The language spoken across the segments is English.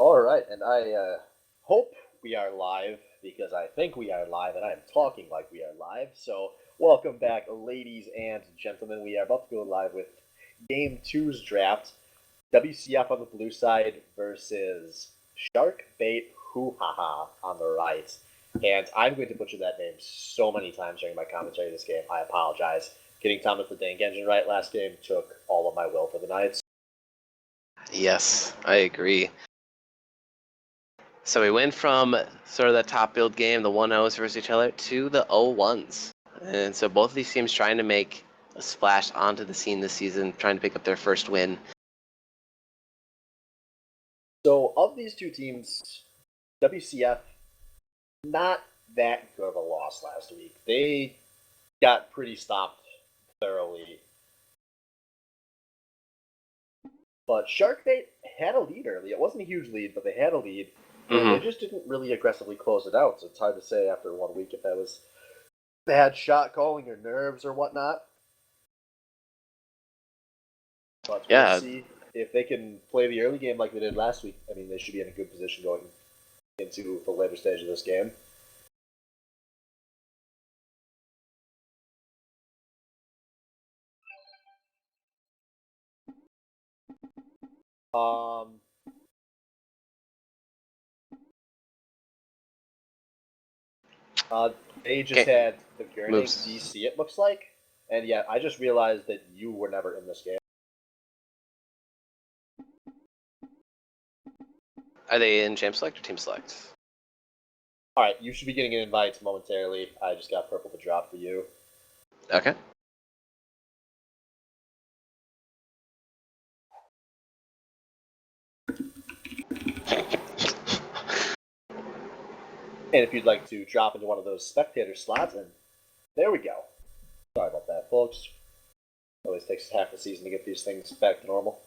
All right, and I hope we are live because I think we are live, and I am talking like we are live. So, welcome back, ladies and gentlemen. We are about to go live with Game 2's draft. WCF on the blue side versus Shark Bait HooHa on the right. And I'm going to butcher that name so many times during my commentary this game. I apologize. Getting Thomas the Dank Engine right last game took all of my will for the night. Yes, I agree. So we went from sort of the top build game, the 1-0s versus each other, to the 0-1s. And so both of these teams trying to make a splash onto the scene this season, trying to pick up their first win. So, of these two teams, WCF, not that good of a loss last week. They got pretty stomped thoroughly. But Sharkbait had a lead early. It wasn't a huge lead, but they had a lead. And they just didn't really aggressively close it out. So it's hard to say after 1 week if that was bad shot calling or nerves or whatnot. But we'll see if they can play the early game like they did last week. I mean, they should be in a good position going into the later stage of this game. They just had the Gurney DC, it looks like. And yeah, I just realized that you were never in this game. Are they in Champ Select or Team Select? Alright, you should be getting an invite momentarily. I just got purple to drop for you. Okay. And if you'd like to drop into one of those spectator slots, and there we go. Sorry about that, folks. It always takes half the season to get these things back to normal.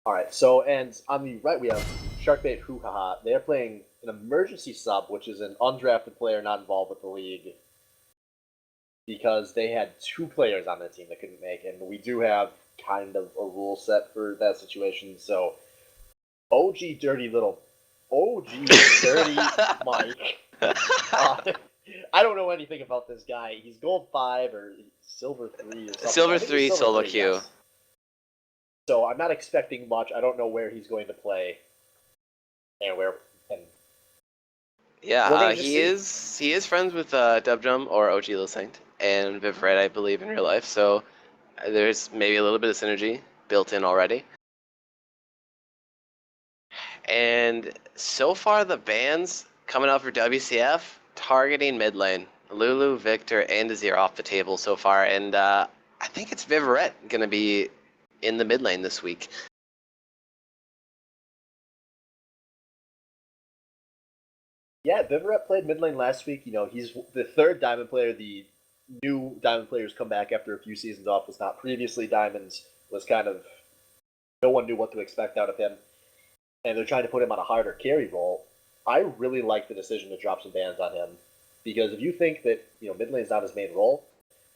Alright, so, and on the right we have Sharkbait HooHa. They're playing an emergency sub, which is an undrafted player not involved with the league, because they had two players on the team that couldn't make, and we do have kind of a rule set for that situation. So, OG Dirty Mike. I don't know anything about this guy. He's gold 5 or silver 3 or something. Silver 3 solo queue. Yes. So I'm not expecting much. I don't know where he's going to play and where. And yeah, he is friends with Dubdrum or OG Lilsaint and Vivred, I believe, in real life. So there's maybe a little bit of synergy built in already. And so far, the bans coming out for WCF targeting mid lane. Lulu, Victor, and Azir off the table so far, and I think it's Vivret going to be in the mid lane this week. Yeah, Vivret played mid lane last week. You know, he's the third Diamond player. The new Diamond players come back after a few seasons off. Was not previously Diamonds. Was kind of no one knew what to expect out of him, and they're trying to put him on a harder carry role. I really like the decision to drop some bans on him, because if you think that mid lane's not his main role,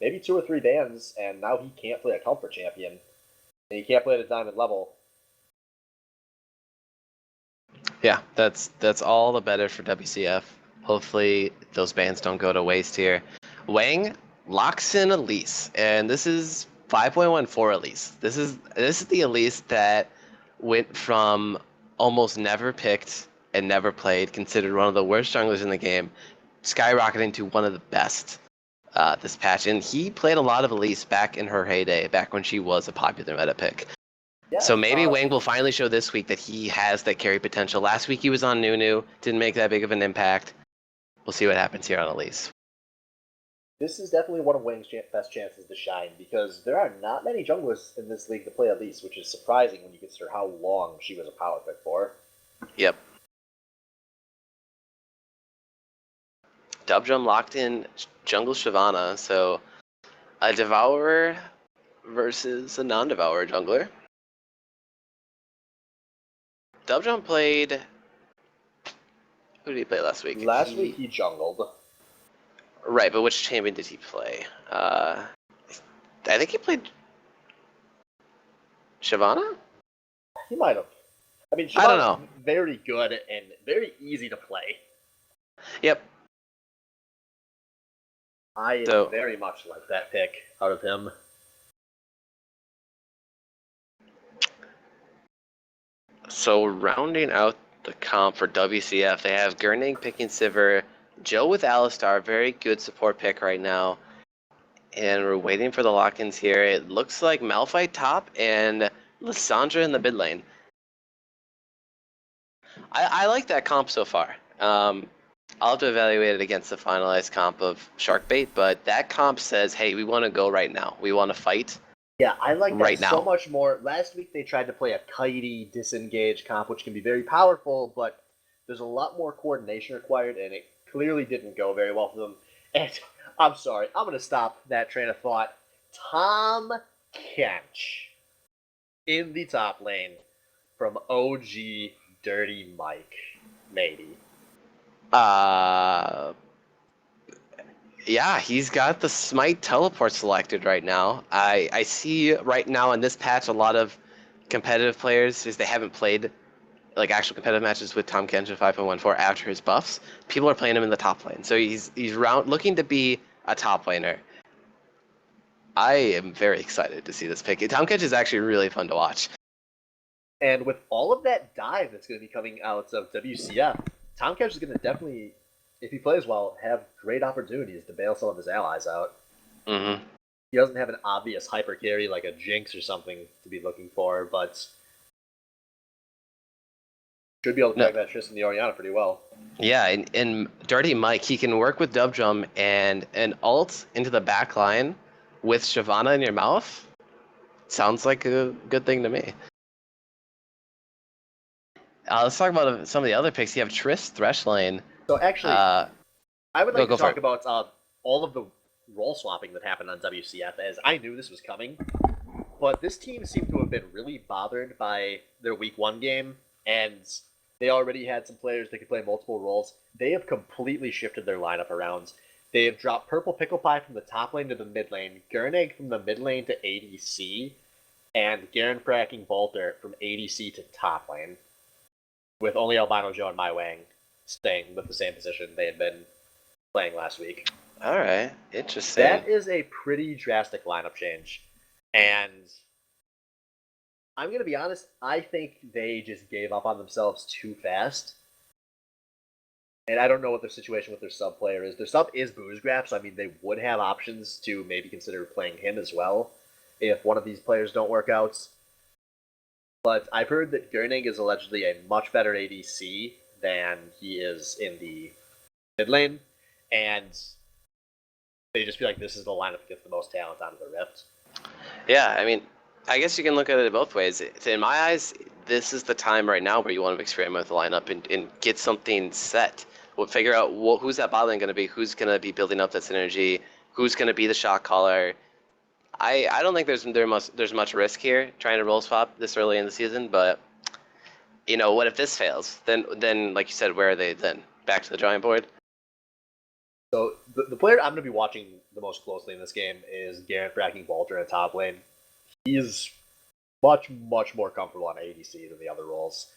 maybe 2 or 3 bans, and now he can't play a comfort champion, and he can't play at a Diamond level. Yeah, that's all the better for WCF. Hopefully those bans don't go to waste here. Wang locks in Elise, and this is 5.14 Elise. This is the Elise that went from almost never picked and never played, considered one of the worst junglers in the game, skyrocketing to one of the best this patch. And he played a lot of Elise back in her heyday, back when she was a popular meta pick. Yeah, so maybe Wang will finally show this week that he has that carry potential. Last week he was on Nunu, didn't make that big of an impact. We'll see what happens here on Elise. This is definitely one of Wang's best chances to shine, because there are not many junglers in this league to play Elise, which is surprising when you consider how long she was a power pick for. Yep. Dubdrum locked in Jungle Shyvana, so a Devourer versus a non-Devourer jungler. Dubjump played. Who did he play last week? Last week he jungled. Right, but which champion did he play? I think he played Shyvana? He might have. I mean, I don't Shyvana's know. very good and very easy to play. Yep. I So- very much like that pick out of him. So rounding out the comp for WCF, they have Gurning picking Sivir, Joe with Alistar, very good support pick right now. And we're waiting for the lock-ins here. It looks like Malphite top and Lissandra in the mid lane. I like that comp so far. I'll have to evaluate it against the finalized comp of Sharkbait, but that comp says, hey, we want to go right now. We want to fight. Yeah, I like that Right so now. much more. Last week they tried to play a kitey, disengage comp, which can be very powerful, but there's a lot more coordination required, and it clearly didn't go very well for them. And I'm sorry, I'm going to stop that train of thought. Tom Kench in the top lane from OG Dirty Mike, maybe. Yeah, he's got the Smite teleport selected right now. I see right now in this patch a lot of competitive players, as they haven't played like actual competitive matches with Tom Kench at 5.14 after his buffs. People are playing him in the top lane, so he's looking to be a top laner. I am very excited to see this pick. Tom Kench is actually really fun to watch. And with all of that dive that's going to be coming out of WCF, Tom Kench is going to definitely, if he plays well, have great opportunities to bail some of his allies out. Mm-hmm. He doesn't have an obvious hyper carry like a Jinx or something to be looking for, but should be able to track that Tristan the Orianna pretty well. Yeah, and Dirty Mike, he can work with Dubdrum and an ult into the back line with Shyvana in your mouth. Sounds like a good thing to me. Let's talk about some of the other picks. You have Triss Thresh Lane. So actually, I would like to talk about all of the role swapping that happened on WCF, as I knew this was coming. But this team seemed to have been really bothered by their week 1 game, and they already had some players that could play multiple roles. They have completely shifted their lineup around. They have dropped Purple Pickle Pie from the top lane to the mid lane, Gurnig from the mid lane to ADC, and Garen Fracking Bolter from ADC to top lane, with only Albino Joe and Mai Wang staying with the same position they had been playing last week. All right, interesting. That is a pretty drastic lineup change. And I'm going to be honest, I think they just gave up on themselves too fast. And I don't know what their situation with their sub player is. Their sub is Boozgraph, so I mean, they would have options to maybe consider playing him as well if one of these players don't work out. But I've heard that Gurning is allegedly a much better ADC than he is in the mid lane, and they just feel like this is the lineup that gets the most talent out of the Rift. Yeah, I mean, I guess you can look at it both ways. In my eyes, this is the time right now where you want to experiment with the lineup and get something set. We'll figure out who's that bot lane going to be, who's going to be building up that synergy, who's going to be the shot caller. I don't think there's much risk here trying to role swap this early in the season, but you know, what if this fails? Then like you said, where are they then? Back to the drawing board? So the player I'm going to be watching the most closely in this game is Garen Fracking Bolter in top lane. He's much more comfortable on ADC than the other roles.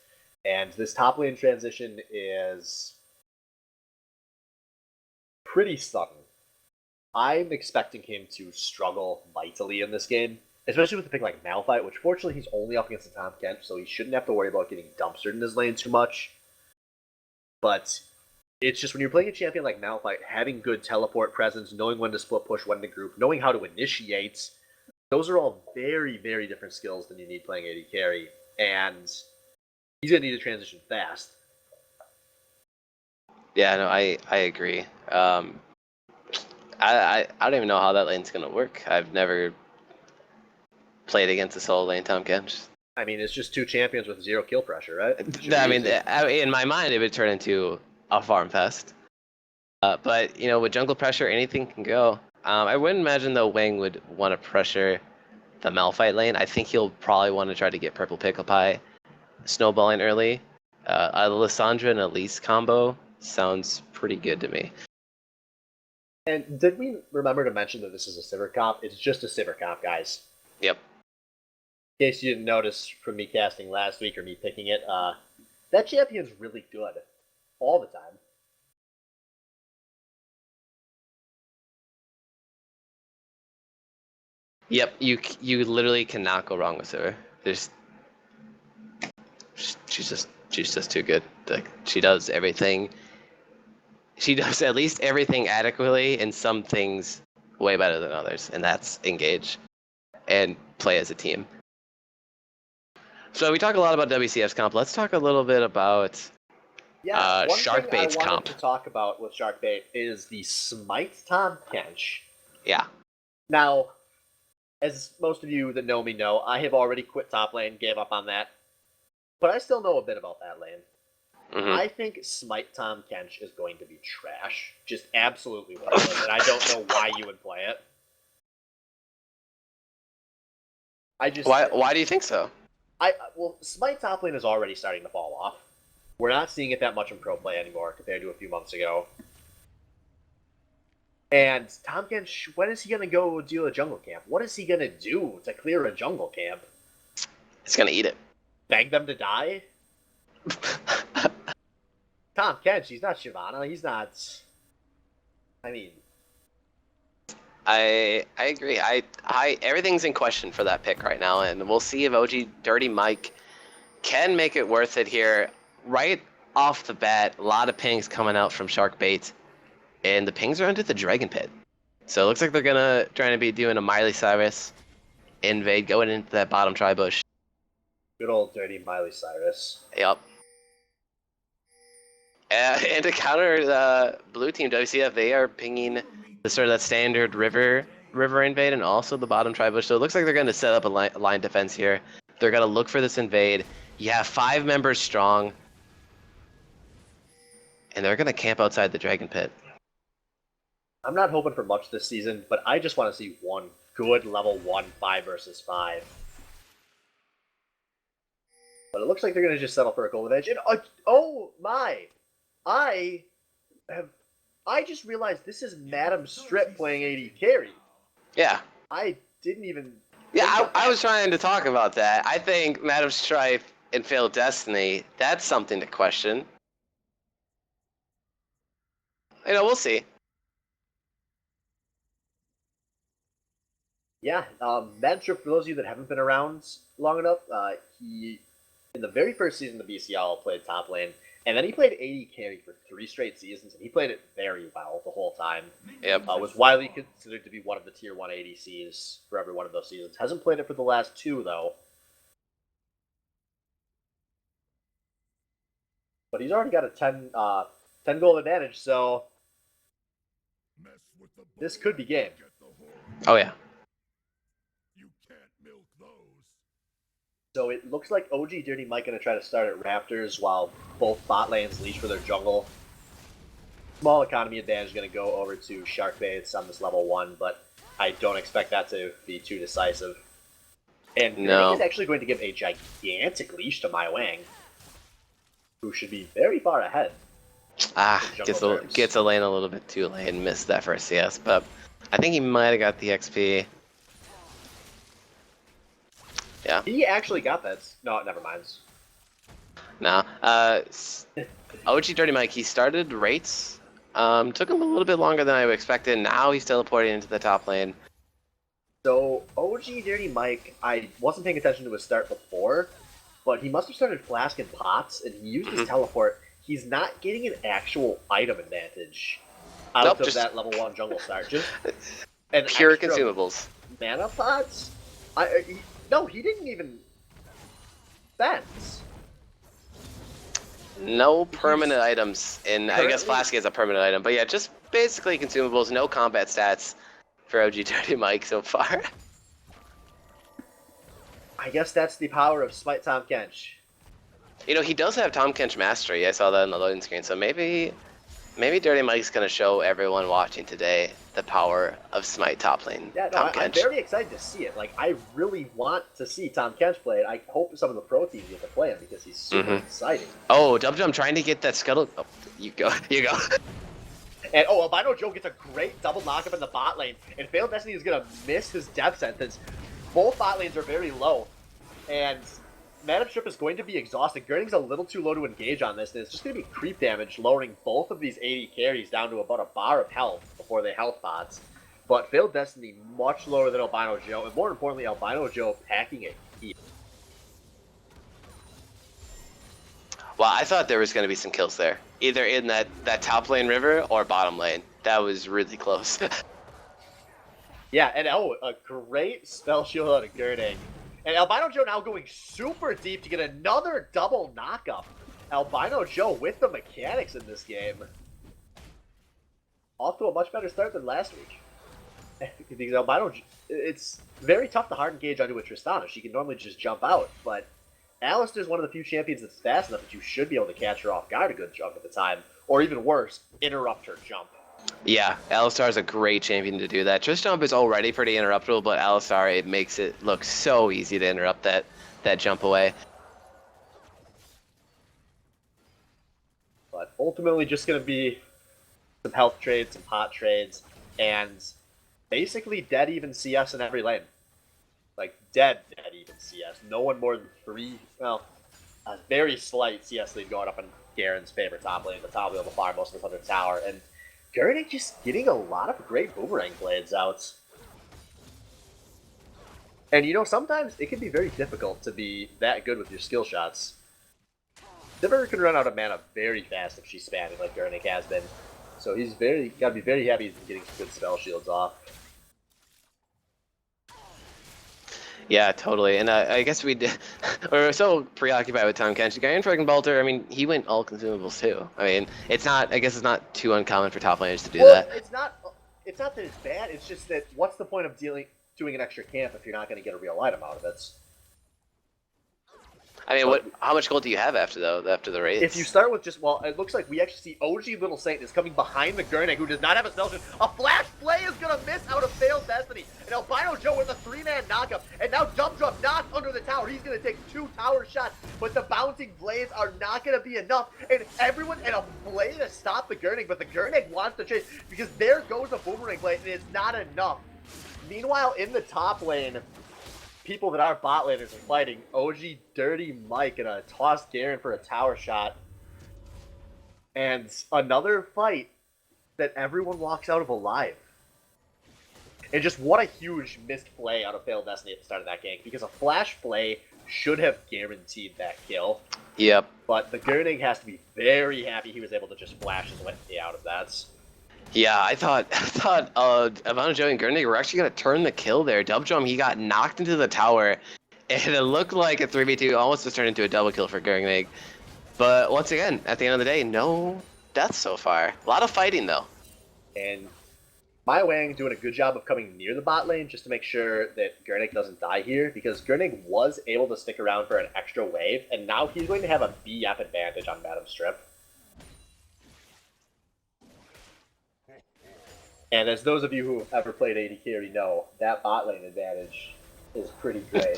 And this top lane transition is pretty sudden. I'm expecting him to struggle mightily in this game, especially with a pick like Malphite, which fortunately he's only up against the Tom Kench, so he shouldn't have to worry about getting dumpstered in his lane too much. But it's just when you're playing a champion like Malphite, having good teleport presence, knowing when to split push, when to group, knowing how to initiate, those are all very different skills than you need playing AD carry, and he's going to need to transition fast. Yeah, no, I agree. I don't even know how that lane's gonna work. I've never played against a solo lane Tom Kench. I mean, it's just two champions with 0 kill pressure, right? I mean, in my mind, it would turn into a farm fest. But you know, with jungle pressure, anything can go. I wouldn't imagine though Wang would want to pressure the Malphite lane. I think he'll probably want to try to get Purple Pickle Pie snowballing early. Alessandra and Elise combo sounds pretty good to me. And did we remember to mention that this is a Sivir comp? It's just a Sivir comp, guys. Yep. In case you didn't notice from me casting last week or me picking it, that champion's really good. All the time. Yep, you literally cannot go wrong with her. She's just too good. Like, she does everything. She does at least everything adequately, and some things way better than others, and that's engage and play as a team. So we talk a lot about WCF's comp. Let's talk a little bit about One Shark thing I Bait's wanted comp. to talk about with Shark Bait is the Smite Tahm Kench. Yeah. Now, as most of you that know me know, I have already quit top lane, gave up on that. But I still know a bit about that lane. Mm-hmm. I think Smite Tahm Kench is going to be trash. Just absolutely worthless, and I don't know why you would play it. Why do you think so? Well, Smite top lane is already starting to fall off. We're not seeing it that much in pro play anymore compared to a few months ago. And Tahm Kench, when is he going to go deal a jungle camp? What is he going to do to clear a jungle camp? He's gonna eat it. Beg them to die? Tahm Kench, he's not Shyvana. He's not... I mean... I agree. I everything's in question for that pick right now, and we'll see if OG Dirty Mike can make it worth it here. Right off the bat, a lot of pings coming out from Shark Bait, and the pings are into the Dragon Pit. So it looks like they're trying to be doing a Miley Cyrus invade, going into that bottom tri-bush. Good old dirty Miley Cyrus. Yep. And to counter the blue team WCF, they are pinging the sort of that standard river invade and also the bottom tri-bush. So it looks like they're going to set up a line defense here. They're going to look for this invade. You have 5 members strong. And they're going to camp outside the Dragon Pit. I'm not hoping for much this season, but I just want to see one good level 1 5 versus 5. But it looks like they're going to just settle for a golden edge. And oh my! I just realized this is Madam Strip playing AD carry. Yeah. I didn't even... Yeah, I was trying to talk about that. I think Madam Strife and Failed Destiny, that's something to question. You know, we'll see. Yeah, Madam Strip, for those of you that haven't been around long enough, he, in the very first season of BCL, played top lane. And then he played AD carry for 3 straight seasons, and he played it very well the whole time. Yep. Was widely considered to be one of the tier 1 ADCs for every one of those seasons. Hasn't played it for the last 2, though. But he's already got a 10 goal advantage, so this could be game. Oh, yeah. So it looks like OG Dirty Mike going to try to start at Raptors while both bot lanes leash for their jungle. Small economy advantage is going to go over to Shark Baits on this level 1, but I don't expect that to be too decisive. And no. He's actually going to give a gigantic leash to Mai Wang, who should be very far ahead. Gets a lane a little bit too late and missed that first CS, but I think he might have got the XP. Yeah. He actually got that. No, never mind. No. OG Dirty Mike, he started rates. Took him a little bit longer than I expected. Now he's teleporting into the top lane. So, OG Dirty Mike, I wasn't paying attention to his start before, but he must have started Flask and Pots, and he used his teleport. He's not getting an actual item advantage out of that level 1 jungle start. Just an pure consumables. Mana Pots? No, he didn't even fence. No permanent items, and I guess Flask is a permanent item, but yeah, just basically consumables, no combat stats for OG Dirty Mike so far. I guess that's the power of Smite Tahm Kench. You know, he does have Tahm Kench Mastery. I saw that on the loading screen, so maybe Dirty Mike's gonna show everyone watching today the power of Smite top lane. Yeah, no, Tom I'm Kench. very excited to see it. Like, I really want to see Tom Kench play it. I hope some of the pro teams get to play him because he's super exciting. Oh, Dub trying to get that scuttle. Oh, you go. And oh, Albino Joe gets a great double knockup in the bot lane, and Failed Destiny is gonna miss his death sentence. Both bot lanes are very low, and Madam Strip is going to be exhausted. Gurning's a little too low to engage on this, and it's just gonna be creep damage, lowering both of these AD carries down to about a bar of health before they health bots. But Failed Destiny much lower than Albino Joe, and more importantly, Albino Joe packing a heal. Well, I thought there was going to be some kills there, either in that top lane river or bottom lane. That was really close. Yeah, and oh, a great spell shield out of Gurning. And Albino Joe now going super deep to get another double knockup. Albino Joe with the mechanics in this game. Off to a much better start than last week. Because Albino, it's very tough to hard engage onto a Tristana. She can normally just jump out, but Alistair's one of the few champions that's fast enough that you should be able to catch her off guard a good chunk of the time. Or even worse, interrupt her jump. Yeah, Alistar is a great champion to do that. Tristana is already pretty interruptible, but Alistar, it makes it look so easy to interrupt that jump away. But ultimately just going to be some health trades, some pot trades, and basically dead even CS in every lane. Like, dead even CS. No one more than 3, well, a very slight CS lead going up in Garen's favorite top lane. The top lane will fire most of us under tower. And Garen just getting a lot of great boomerang blades out. And you know, sometimes it can be very difficult to be that good with your skill shots. Sivir can run out of mana very fast if she's spamming like Gurnik has been. So he's gotta be very happy he's getting some good spell shields off. Yeah, totally. And I guess we we're so preoccupied with Tom Kench. Garen freaking Bolter, I mean, he went all consumables too. I mean, I guess it's not too uncommon for top laners to do that. It's not that it's bad, it's just that what's the point of doing an extra camp if you're not going to get a real item out of it? I mean, how much gold do you have after the raids? If you start with just, well, it looks like we actually see OG Little Saint is coming behind the Gurnik, who does not have a spell shield. A flash play is going to miss out of Failed Destiny. And Albino Joe with a 3-man knockup. And now Dump Drum not under the tower. He's going to take 2 tower shots, but the bouncing blades are not going to be enough. And a blade to stop the Gurnik, but the Gurnik wants to chase because there goes a boomerang blade, and it's not enough. Meanwhile, in the top lane, people that are bot laners are fighting. OG Dirty Mike and a tossed Garen for a tower shot. And another fight that everyone walks out of alive. And just what a huge missed play out of Failed Destiny at the start of that gank. Because a flash play should have guaranteed that kill. Yep. But the Gurning has to be very happy he was able to just flash his way out of that. Yeah, I thought Albino Joe and Gurnik were actually going to turn the kill there. Dubdrum, he got knocked into the tower, and it looked like a 3v2, almost just turned into a double kill for Gurnik. But once again, at the end of the day, no deaths so far. A lot of fighting, though. And Mai Wang doing a good job of coming near the bot lane just to make sure that Gurnik doesn't die here, because Gurnik was able to stick around for an extra wave, and now he's going to have a BF advantage on Madam Strip. And as those of you who have ever played AD carry know, that bot lane advantage is pretty great.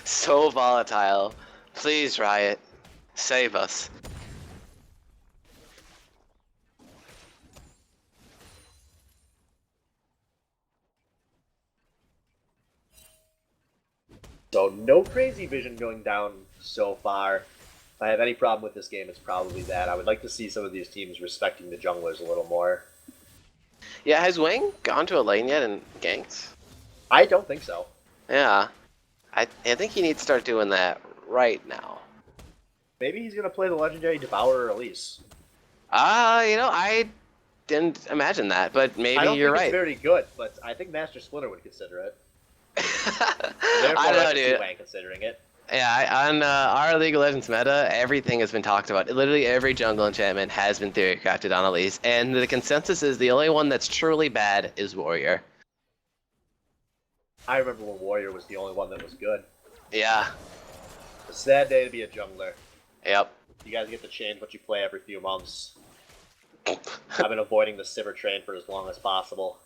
So volatile. Please, Riot, save us. So no crazy vision going down so far. If I have any problem with this game, it's probably that. I would like to see some of these teams respecting the junglers a little more. Yeah, has Wang gone to a lane yet and ganked? I don't think so. Yeah. I think he needs to start doing that right now. Maybe he's going to play the legendary Devourer Elise. I didn't imagine that, but maybe I don't you're think right. It's very good, but I think Master Splinter would consider it. I don't know, dude. Wang considering it. Yeah, on our League of Legends meta, everything has been talked about. Literally every jungle enchantment has been theory crafted on Elise, and the consensus is the only one that's truly bad is Warrior. I remember when Warrior was the only one that was good. Yeah. It's a sad day to be a jungler. Yep. You guys get to change what you play every few months. I've been avoiding the Sivir train for as long as possible.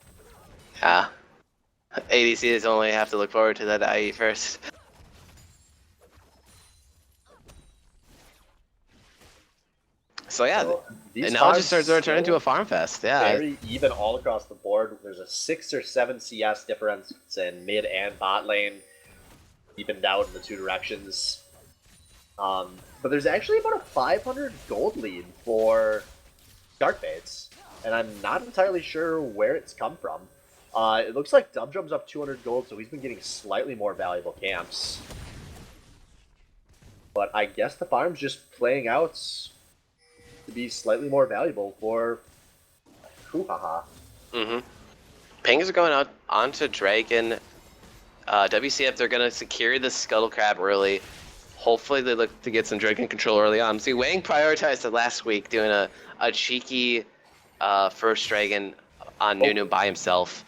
Yeah. ADCs only have to look forward to that IE first. So yeah, So, these and now it just farms starts to turn into still a farm fest. Yeah. very even all across the board. There's a 6 or 7 CS difference in mid and bot lane, evened out in the two directions. But there's actually about a 500 gold lead for Sharkbaits, and I'm not entirely sure where it's come from. It looks like Dubdrum's up 200 gold, so he's been getting slightly more valuable camps. But I guess the farm's just playing out to be slightly more valuable for HooHa. Mm-hmm. Pings are going out onto Dragon. WCF, they're going to secure the Scuttle Crab early. Hopefully they look to get some Dragon control early on. See, Wang prioritized it last week, doing a cheeky first Dragon on Nunu by himself.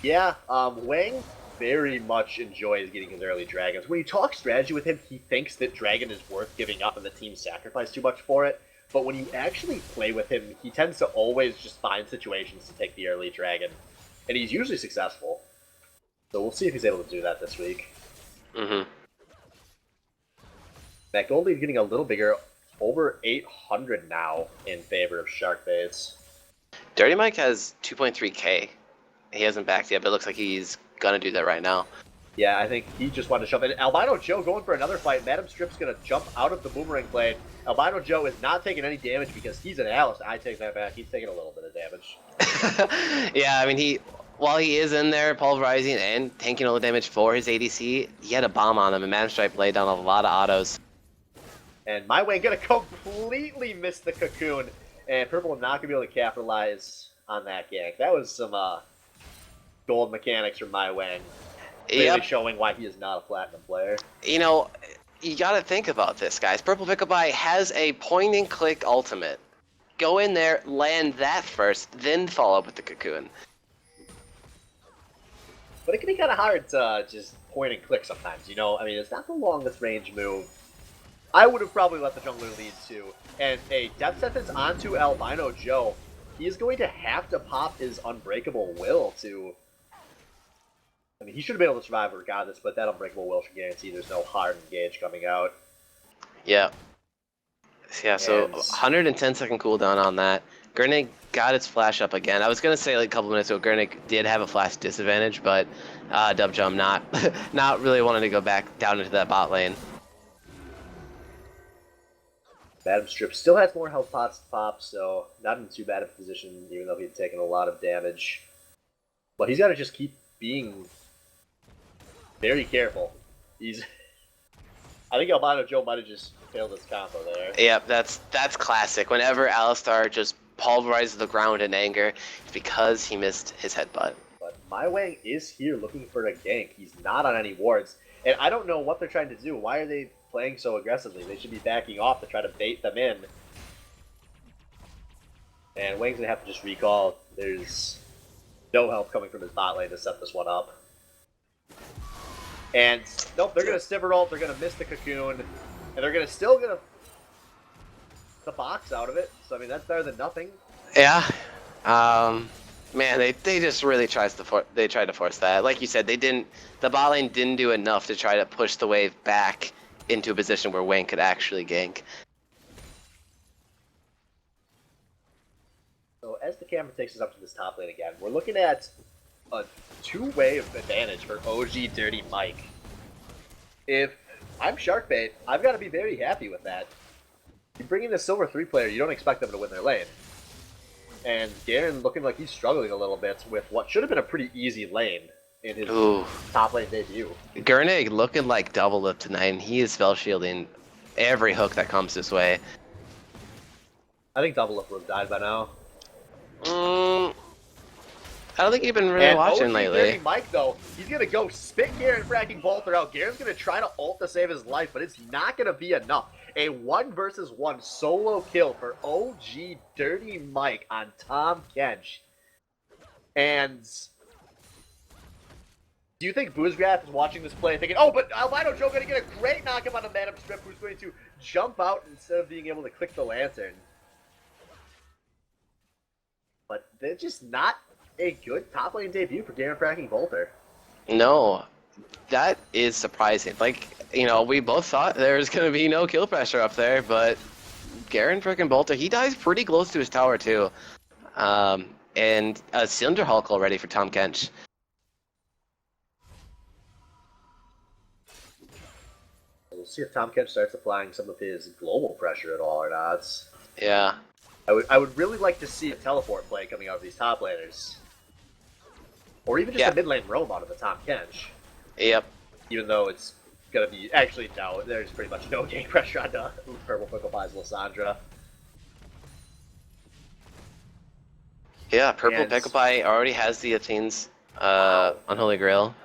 Yeah, Wang very much enjoys getting his early dragons. When you talk strategy with him, he thinks that dragon is worth giving up and the team sacrificed too much for it. But when you actually play with him, he tends to always just find situations to take the early dragon. And he's usually successful. So we'll see if he's able to do that this week. Mm-hmm. That gold lead getting a little bigger, over 800 now in favor of Sharkbaits. Dirty Mike has 2.3k. He hasn't backed yet, but it looks like he's gonna do that right now. Yeah, I think he just wanted to shove it. Albino Joe going for another fight. Madam Strip's going to jump out of the boomerang blade. Albino Joe is not taking any damage because he's an Alice. I take that back. He's taking a little bit of damage. Yeah, I mean, while he is in there pulverizing and tanking all the damage for his ADC, he had a bomb on him, and Madam Stripe laid down a lot of autos. And My Way going to completely miss the cocoon. And Purple not going to be able to capitalize on that gank. That was some gold mechanics from My Way. Really showing why he is not a platinum player. You know, you gotta think about this, guys. Purple Pickup Eye has a point-and-click ultimate. Go in there, land that first, then follow up with the cocoon. But it can be kind of hard to just point and click sometimes, you know? I mean, it's not the longest range move. I would have probably let the jungler lead too. And a death sentence onto Albino Joe. He is going to have to pop his Unbreakable Will to... I mean, he should have been able to survive regardless, but that Unbreakable Will should guarantee there's no hard engage coming out. Yeah. Yeah, so 110 second cooldown on that. Gurnig got its flash up again. I was going to say like a couple minutes ago, Gurnig did have a flash disadvantage, but Dubjum not really wanting to go back down into that bot lane. Madam Strip still has more health pots to pop, so not in too bad of a position, even though he'd taken a lot of damage. But he's got to just keep being very careful. I think Albino Joe might have just failed his combo there. Yep, that's classic. Whenever Alistar just pulverizes the ground in anger, it's because he missed his headbutt. But My Wang is here looking for a gank. He's not on any wards. And I don't know what they're trying to do. Why are they playing so aggressively? They should be backing off to try to bait them in. And Wang's going to have to just recall. There's no help coming from his bot lane to set this one up. And nope, they're gonna Sivir ult, they're gonna miss the cocoon, and they're gonna still get the box out of it. So I mean that's better than nothing. Yeah. Man, they just really tried to force that. Like you said, the bot lane didn't do enough to try to push the wave back into a position where Wayne could actually gank. So as the camera takes us up to this top lane again, we're looking at a two-wave advantage for OG Dirty Mike. If I'm Sharkbait, I've got to be very happy with that. You bring in a Silver 3 player, you don't expect them to win their lane. And Garen looking like he's struggling a little bit with what should have been a pretty easy lane in his top lane debut. Gurnig looking like double lip tonight, and he is spell shielding every hook that comes this way. I think double lip would have died by now. I don't think you've been really watching lately. Dirty Mike, though, he's going to go spit Garen fracking Bolter out. Garen's going to try to ult to save his life, but it's not going to be enough. A 1 versus 1 solo kill for OG Dirty Mike on Tom Kench. And Do you think Boozgraff is watching this play and thinking, oh, but Albino Joe going to get a great knockup on a Madam Strip who's going to jump out instead of being able to click the lantern? But they're just not a good top lane debut for Garen Fracking Bolter. No, that is surprising. Like, we both thought there was going to be no kill pressure up there, but Garen frickin' Bolter, he dies pretty close to his tower too. And a Cinder Hulk already for Tom Kench. We'll see if Tom Kench starts applying some of his global pressure at all or not. Yeah. I would really like to see a teleport play coming out of these top laners. Or even just a mid lane roam out of the Tom Kench. Yep. Even though it's going to be... Actually, no, there's pretty much no game pressure on the Purple Pickle Pie's Lysandra. Yeah, Purple Pickle Pie already has the Athene's Unholy Grail.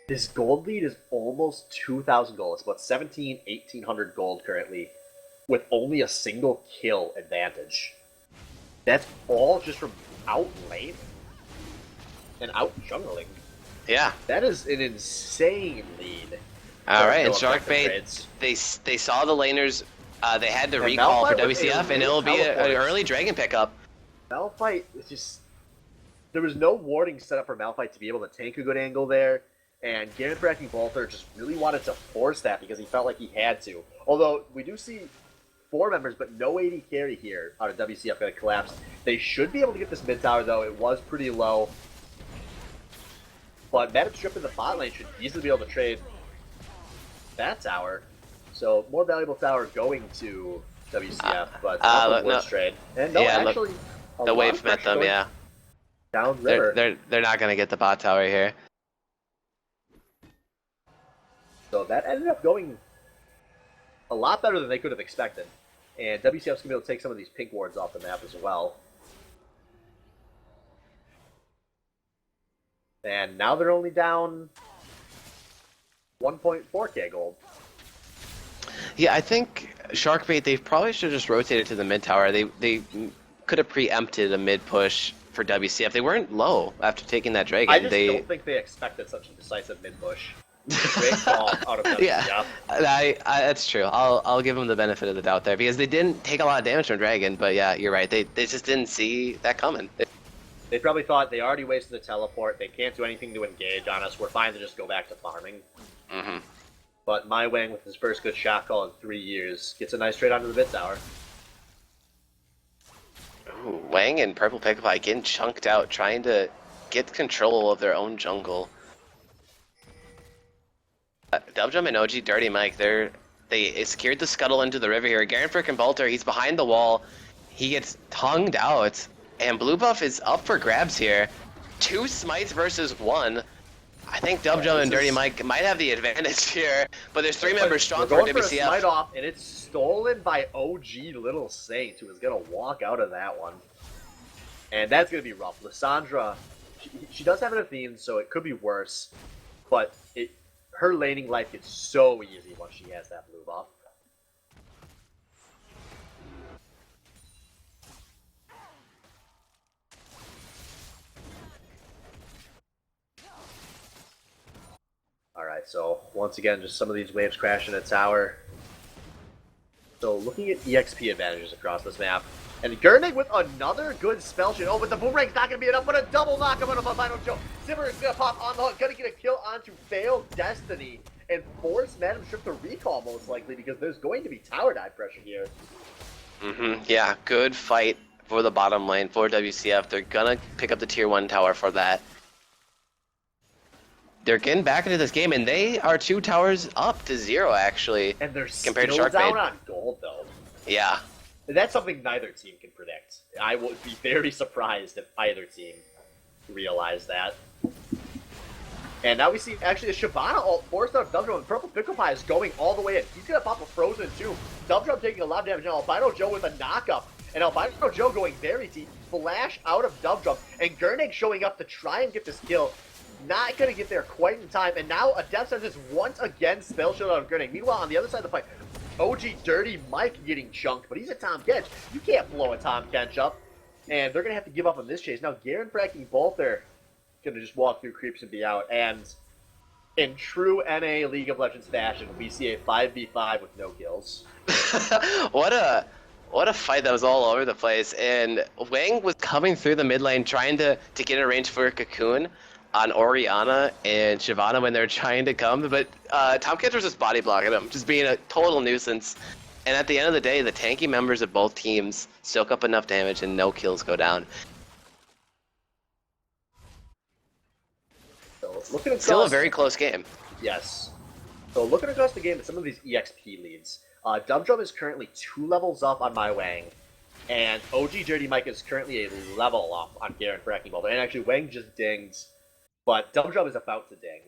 His gold lead is almost 2,000 gold. It's about 1,800 gold currently, with only a single kill advantage. That's all just from out lane and out jungling. Yeah. That is an insane lead. Alright, and Sharkbait, they saw the laners, they had to recall for WCF, and it'll be an early dragon pickup. Malphite is just... There was no warning set up for Malphite to be able to tank a good angle there, and Garen Fracking Bolter just really wanted to force that because he felt like he had to. Although, we do see 4 members, but no AD carry here out of WCF going to collapse. They should be able to get this mid tower, though. It was pretty low. But Madam Strip in the bot lane should easily be able to trade that tower. So, more valuable tower going to WCF, but not the worst trade. And no, actually... The wave met them, yeah. Downriver. They're not going to get the bot tower here. So that ended up going a lot better than they could have expected. And WCF's going to be able to take some of these pink wards off the map as well. And now they're only down 1.4k gold. Yeah, I think Sharkbait, they probably should have just rotated to the mid tower. They could have preempted a mid push for WCF. They weren't low after taking that dragon. I just don't think they expected such a decisive mid push. Great call out of WCF. Yeah, that's true. I'll give them the benefit of the doubt there because they didn't take a lot of damage from dragon. But yeah, you're right. They just didn't see that coming. They probably thought they already wasted the teleport. They can't do anything to engage on us. We're fine to just go back to farming. Mm-hmm. But my Wang, with his first good shot call in 3 years, gets a nice trade onto the mid tower. Ooh, Wang and Purple Pickle Pie getting chunked out, trying to get control of their own jungle. Dubjum and OG Dirty Mike, they secured the scuttle into the river here. Garen frickin' Bolter, he's behind the wall. He gets tongued out, and blue buff is up for grabs here. 2 smites versus 1. I think Dubjum and Dirty Mike might have the advantage here, but there's 3 members strong for WCF. For a smite off, and it's stolen by OG Little Saint, who is going to walk out of that one. And that's going to be rough. Lysandra, she does have an Athene, so it could be worse, but her laning life gets so easy once she has that blue buff. Alright, so once again, just some of these waves crashing at tower. So looking at EXP advantages across this map. And Gurnig with another good spell shot. Oh, but the boomerang's not going to be enough, but a double knockup on a Albino Joe. Zimmer is going to pop on the hook, going to get a kill onto Failed Destiny and force Madam Strip to recall most likely because there's going to be tower dive pressure here. Yeah, good fight for the bottom lane for WCF. They're going to pick up the tier 1 tower for that. They're getting back into this game, and they are 2 towers up to 0, actually. And they're compared still to down on gold, though. Yeah. That's something neither team can predict. I would be very surprised if either team realized that. And now we see, actually, a Shyvana ult forced out of Dubdrum, and Purple Pickle Pie is going all the way in. He's going to pop a Frozen, too. Dubdrum taking a lot of damage now. Albino Joe with a knockup. And Albino Joe going very deep. Flash out of Dubdrum. And Gurnig showing up to try and get this kill. Not going to get there quite in time. And now a Death Sentence once again spell shield out of Gurnig. Meanwhile, on the other side of the fight, OG Dirty Mike getting chunked. But he's a Tom Kench. You can't blow a Tom Kench up. And they're going to have to give up on this chase. Now, Garen Fracking Bolter going to just walk through creeps and be out. And In true NA League of Legends fashion, we see a 5v5 with no kills. what a fight that was all over the place. And Wang was coming through the mid lane trying to get a range for a cocoon on Orianna and Shyvana when they're trying to come, but Tomcat was just body blocking him, just being a total nuisance. And at the end of the day, the tanky members of both teams soak up enough damage and no kills go down. So looking across, Still a very close game. Yes. So looking across the game at some of these EXP leads, Dum is currently 2 levels up on my Wang, and OG Dirty Mike is currently a level up on Garen for Wrecking Boulder. And actually, Wang just dinged, but Dum is about to ding.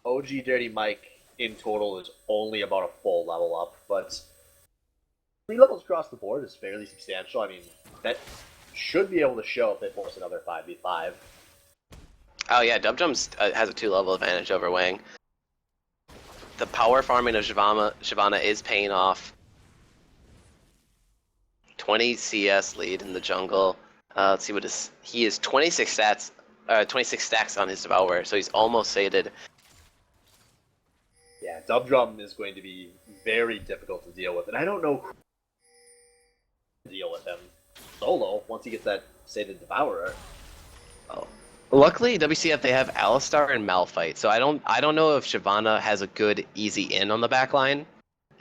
OG Dirty Mike in total is only about a full level up, but 3 levels across the board is fairly substantial. I mean, that should be able to show if they force another 5v5. Oh yeah, Dubjum's has a 2-level advantage over Wang. The power farming of Shyvana is paying off. 20 CS lead in the jungle. Let's see what he is 26 stacks on his Devourer, so he's almost sated. Yeah, Dubdrum is going to be very difficult to deal with, and I don't know who to deal with him solo once he gets that sated Devourer. Oh. Luckily, WCF they have Alistar and Malphite, so I don't know if Shyvana has a good easy in on the backline.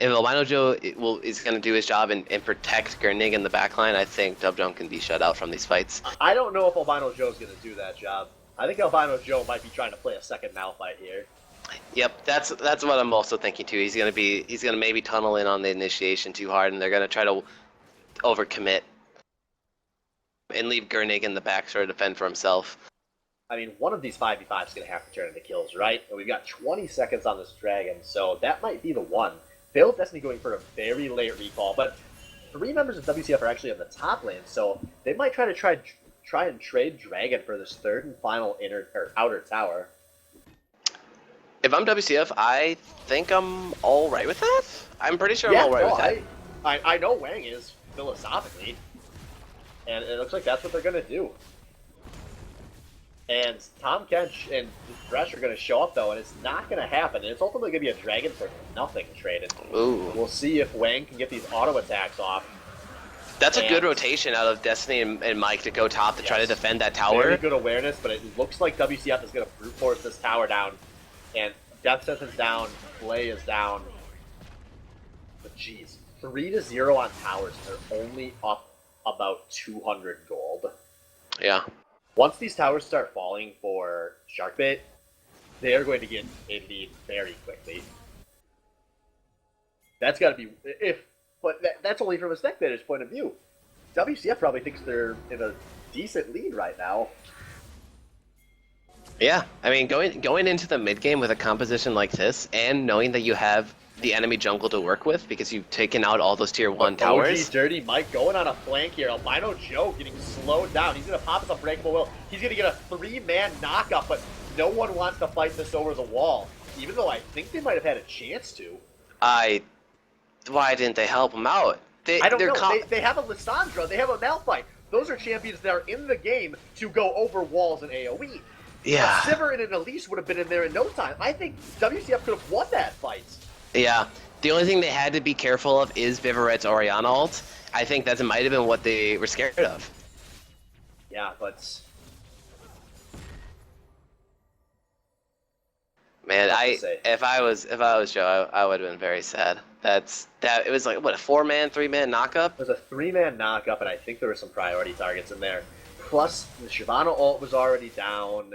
If Albino Joe is going to do his job and protect Gernig in the backline, I think Dubjum can be shut out from these fights. I don't know if Albino Joe's going to do that job. I think Albino Joe might be trying to play a second Malphite here. Yep, that's what I'm also thinking too. He's gonna maybe tunnel in on the initiation too hard, and they're gonna try to overcommit and leave Gernig in the back to defend for himself. I mean, one of these 5v5 is going to have to turn into kills, right? And we've got 20 seconds on this dragon, so that might be the one. Failed Destiny going for a very late recall, but 3 members of WCF are actually in the top lane, so they might try and trade Dragon for this 3rd and final outer tower. If I'm WCF, I think I'm all right with that. I'm pretty sure I'm all right with that. I know Wang is, philosophically, and it looks like that's what they're going to do. And Tom Kench and Thresh are going to show up, though, and it's not going to happen. And it's ultimately going to be a Dragon for nothing traded. Ooh. We'll see if Wang can get these auto attacks off. That's a good rotation out of Destiny and Mike to go top to try to defend that tower. Very good awareness, but it looks like WCF is going to brute force this tower down. And Death Sentence down, Play is down. But jeez, 3-0 on towers, and they're only up about 200 gold. Yeah. Once these towers start falling for Sharkbait, they are going to get a lead very quickly. That's got to be but that's only from a spectator's point of view. WCF probably thinks they're in a decent lead right now. Yeah, I mean, going into the mid game with a composition like this, and knowing that you have the enemy jungle to work with because you've taken out all those tier 1 towers. OG Dirty Mike going on a flank here. Albino Joe getting slowed down. He's going to pop his Unbreakable Will. He's going to get a 3-man knockup, but no one wants to fight this over the wall, even though I think they might have had a chance to. Why didn't they help him out? I don't know. They have a Lissandra. They have a Malphite. Those are champions that are in the game to go over walls and AoE. Yeah. A Sivir and an Elise would have been in there in no time. I think WCF could have won that fight. Yeah. The only thing they had to be careful of is Vivaret's Orianna ult. I think that might have been what they were scared of. Yeah, but... Man, if I was Joe, I would have been very sad. It was like what, a 4-man, 3-man knockup? It was a 3-man knockup, and I think there were some priority targets in there. Plus, the Shyvana ult was already down.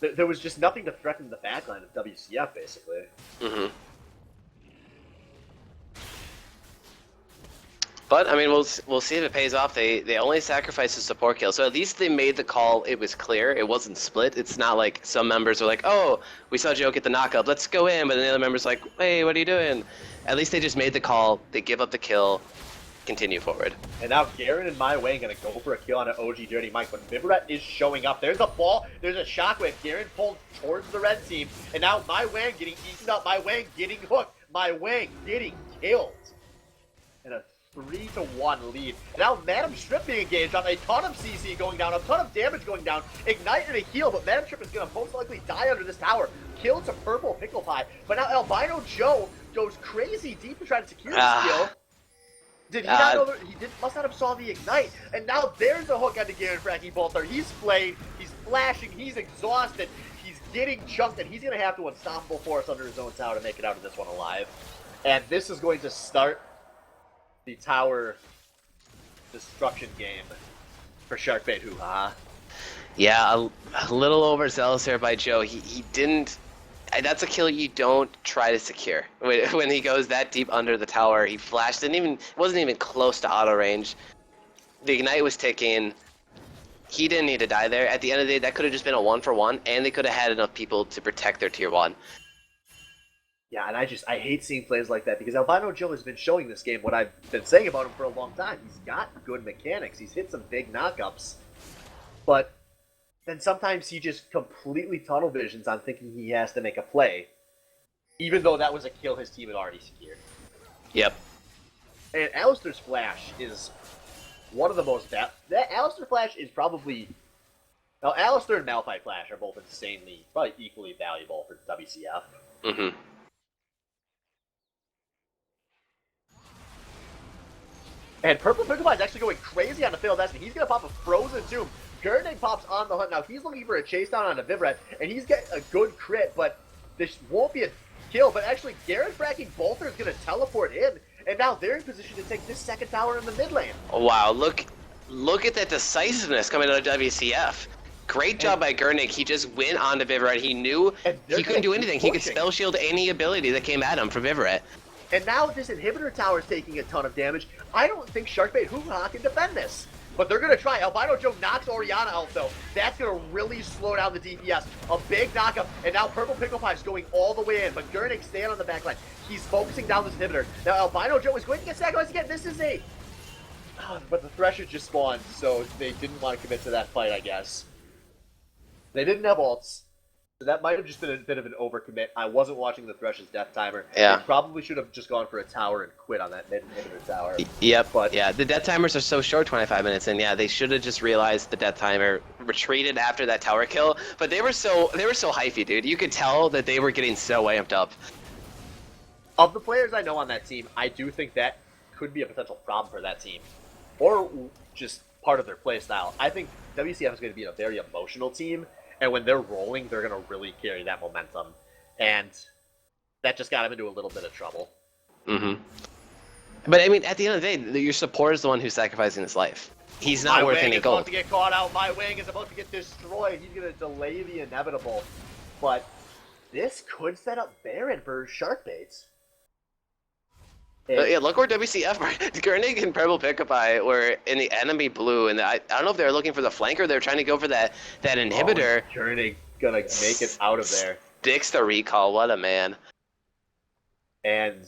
There was just nothing to threaten the backline of WCF, basically. Mm-hmm. But, I mean, we'll see if it pays off. They only sacrificed a support kill, so at least they made the call. It was clear. It wasn't split. It's not like some members are like, oh, we saw Joe get the knockup, let's go in, but then the other member's like, hey, what are you doing? At least they just made the call. They give up the kill, continue forward. And now Garen and My Way going to go for a kill on an OG Dirty Mike, but Vivaret is showing up. There's a ball, there's a shockwave. Garen pulled towards the red team, and now My Wang getting eaten up, My Wang getting hooked, My Wang getting killed. And a 3-1 lead. Now Madam Strip being engaged on a ton of CC going down, a ton of damage going down. Ignite and a heal, but Madam Strip is going to most likely die under this tower. Killed to Purple Pickle Pie. But now Albino Joe goes crazy deep to try to secure the kill. Did he not know that must not have saw the Ignite. And now there's a hook on the Garen Fracking Bolter. He's flayed, he's flashing, he's exhausted, he's getting chunked, and he's going to have to unstoppable force under his own tower to make it out of this one alive. And this is going to start the tower destruction game for Sharkbait HooHa. Yeah, a little overzealous there by Joe. He didn't. That's a kill you don't try to secure. When he goes that deep under the tower, he flashed. Wasn't even close to auto range. The Ignite was ticking. He didn't need to die there. At the end of the day, that could have just been a 1-for-1, and they could have had enough people to protect their tier 1. Yeah, and I hate seeing plays like that because Albino Joe has been showing this game what I've been saying about him for a long time. He's got good mechanics. He's hit some big knockups. But then sometimes he just completely tunnel visions on thinking he has to make a play, even though that was a kill his team had already secured. Yep. And Alistair's Flash is one of the most... Alistair Flash is probably... Now, Alistair and Malphite Flash are both insanely, probably equally valuable for WCF. Mm-hmm. And Purple Pickle Pie is actually going crazy on the failed Destiny. He's going to pop a Frozen Tomb. Gurnig pops on the hunt. Now, he's looking for a chase down on a Vivret, and he's getting a good crit, but this won't be a kill. But actually, Garen Fracking Bolter is going to teleport in, and now they're in position to take this second tower in the mid lane. Wow, look at that decisiveness coming out of WCF. Great job by Gurnig. He just went on to Vivret. He knew he couldn't do anything. He could spell shield any ability that came at him from Vivret. And now this inhibitor tower is taking a ton of damage. I don't think Sharkbait HooHa can defend this. But they're going to try. Albino Joe knocks Orianna out, though. That's going to really slow down the DPS. A big knockup. And now Purple Pickle Pie is going all the way in. But Gurnig staying on the back line. He's focusing down this inhibitor. Now Albino Joe is going to get sacrificed again. This is a... but the Thresher just spawned, so they didn't want to commit to that fight, I guess. They didn't have ults. So that might have just been a bit of an overcommit. I wasn't watching the Thresh's death timer. Yeah. They probably should have just gone for a tower and quit on that mid-inhibitor tower. Yep. But yeah, the death timers are so short, 25 minutes, and yeah, they should have just realized the death timer, retreated after that tower kill. But they were so hypey, dude. You could tell that they were getting so amped up. Of the players I know on that team, I do think that could be a potential problem for that team. Or just part of their play style. I think WCF is going to be a very emotional team. And when they're rolling, they're going to really carry that momentum. And that just got him into a little bit of trouble. Mm-hmm. But, I mean, at the end of the day, your support is the one who's sacrificing his life. He's not worth any gold. My wing is about to get caught out. My wing is about to get destroyed. He's going to delay the inevitable. But this could set up Baron for Sharkbaits. Yeah, look where WCF are. Gurnig and Purple Pickle Pie were in the enemy blue, and I don't know if they were looking for the flanker. They were trying to go for that inhibitor. Oh, Gurnig gonna make it out of there. Sticks the recall. What a man. And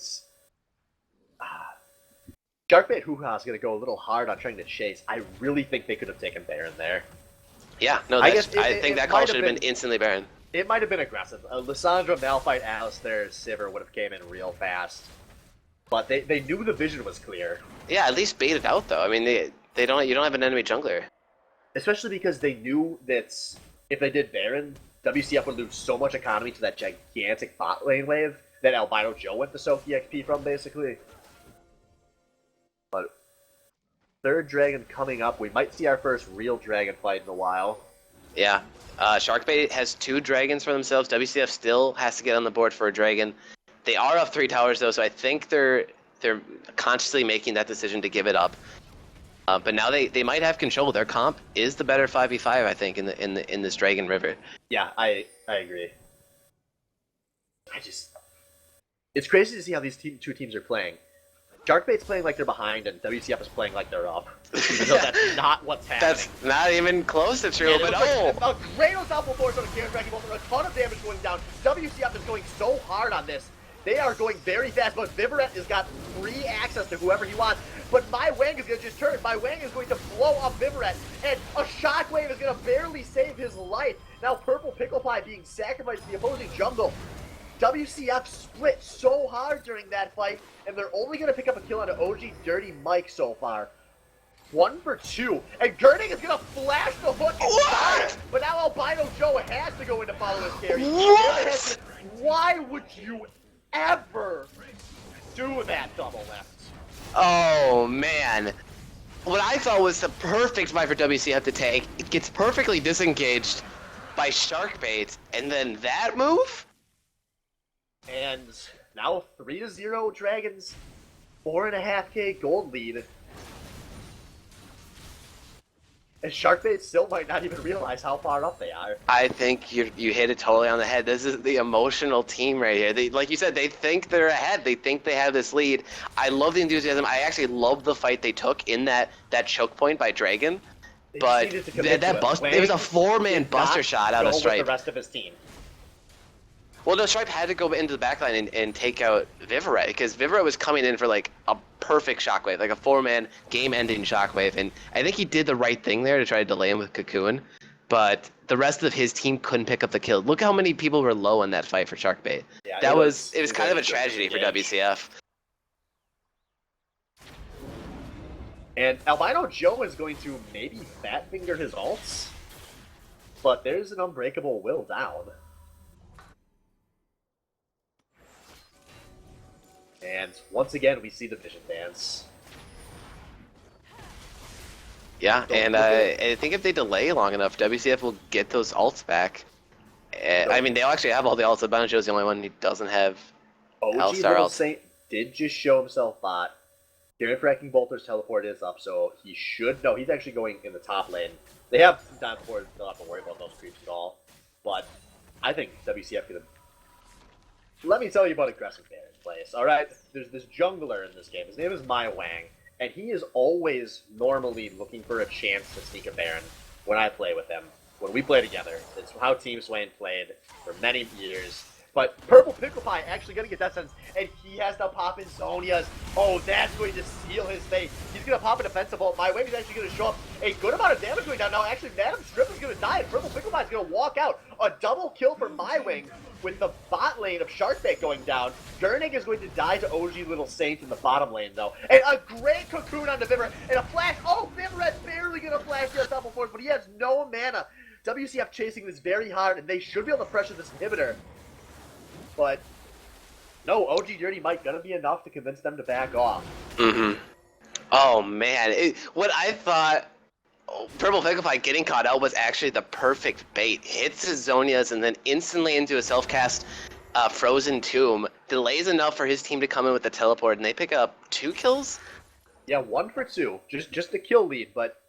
Sharkbait HooHa is gonna go a little hard on trying to chase. I really think they could have taken Baron there. Yeah, no, I think that call should have been instantly Baron. It might have been aggressive. Lissandra, Malphite, Alistair, Sivir would have came in real fast. But they knew the vision was clear. Yeah, at least bait it out though. I mean, you don't have an enemy jungler. Especially because they knew that if they did Baron, WCF would lose so much economy to that gigantic bot lane wave that Albino Joe went to soak EXP from, basically. But third dragon coming up. We might see our first real dragon fight in a while. Yeah. Sharkbait has 2 dragons for themselves. WCF still has to get on the board for a dragon. They are up 3 towers though, so I think they're consciously making that decision to give it up. But now they might have control. Their comp is the better 5v5, I think, in this Dragon River. Yeah, I agree. It's crazy to see how these two teams are playing. Sharkbait's playing like they're behind, and WCF is playing like they're up. So that's not what's happening. That's not even close to true, but a great ensemble force on the Garen Fracking Bolter, a ton of damage going down. WCF is going so hard on this. They are going very fast, but Vivret has got free access to whoever he wants. But My Wang is going to just turn. My Wang is going to blow up Vivret, and a shockwave is going to barely save his life. Now Purple Pickle Pie being sacrificed to the opposing jungle. WCF split so hard during that fight, and they're only going to pick up a kill on OG Dirty Mike so far. 1 for 2, and Gurning is going to flash the hook inside, but now Albino Joe has to go in to follow his carry. What? Why would you ever do that double left? Oh, man. What I thought was the perfect fight for WCF to take, it gets perfectly disengaged by Sharkbait, and then that move? And now 3-0 Dragons, 4.5k gold lead. And Sharkbait still might not even realize how far up they are. I think you hit it totally on the head. This is the emotional team right here. They, like you said, they think they're ahead. They think they have this lead. I love the enthusiasm. I actually love the fight they took in that choke point by Dragon. But that bust, it was a 4-man buster shot out of Stripe. With the rest of his team. Well, no, Stripe had to go into the backline and take out Vivaret, because Vivaret was coming in for like a perfect shockwave, like a 4-man game-ending shockwave, and I think he did the right thing there to try to delay him with Cocoon, but the rest of his team couldn't pick up the kill. Look how many people were low in that fight for Sharkbait. Yeah, it was kind of a tragedy for WCF. And Albino Joe is going to maybe fat finger his ults, but there's an Unbreakable Will down. And once again, we see the Vision Dance. Yeah, and I think if they delay long enough, WCF will get those ults back. I mean, they'll actually have all the ults. Albino Joe's the only one who doesn't have OG Little Saint did just show himself bot. Garen Fracking Bolter's teleport is up, so he should... No, he's actually going in the top lane. They have some time before they'll have to worry about those creeps at all. But I think WCF could have... Let me tell you about aggressive Baron plays, alright? There's this jungler in this game. His name is Mai Wang, and he is always normally looking for a chance to sneak a Baron when I play with him. When we play together. It's how Team Swain played for many years. But Purple Pickle Pie actually going to get that sense, and he has to pop in Zonia's. Oh, that's going to seal his fate. He's going to pop a defensive ult. My Wave is actually going to show up a good amount of damage going down. Now, actually, Madam Strip is going to die, and Purple Pickle Pie is going to walk out. A double kill for My Wing with the bot lane of Sharkbait going down. Gurnig is going to die to OG Little Saint in the bottom lane, though. And a great cocoon onto Vivaret, and a flash. Oh, Vivaret's barely going to flash the double force, but he has no mana. WCF chasing this very hard, and they should be able to pressure this inhibitor. But no, OG Dirty Mike gonna be enough to convince them to back off. Mm-hmm. Oh man, what I thought Purple Pigify getting caught out was actually the perfect bait. Hits his Zonias and then instantly into a self-cast Frozen Tomb. Delays enough for his team to come in with the teleport, and they pick up 2 kills? Yeah, 1 for 2. Just a kill lead, but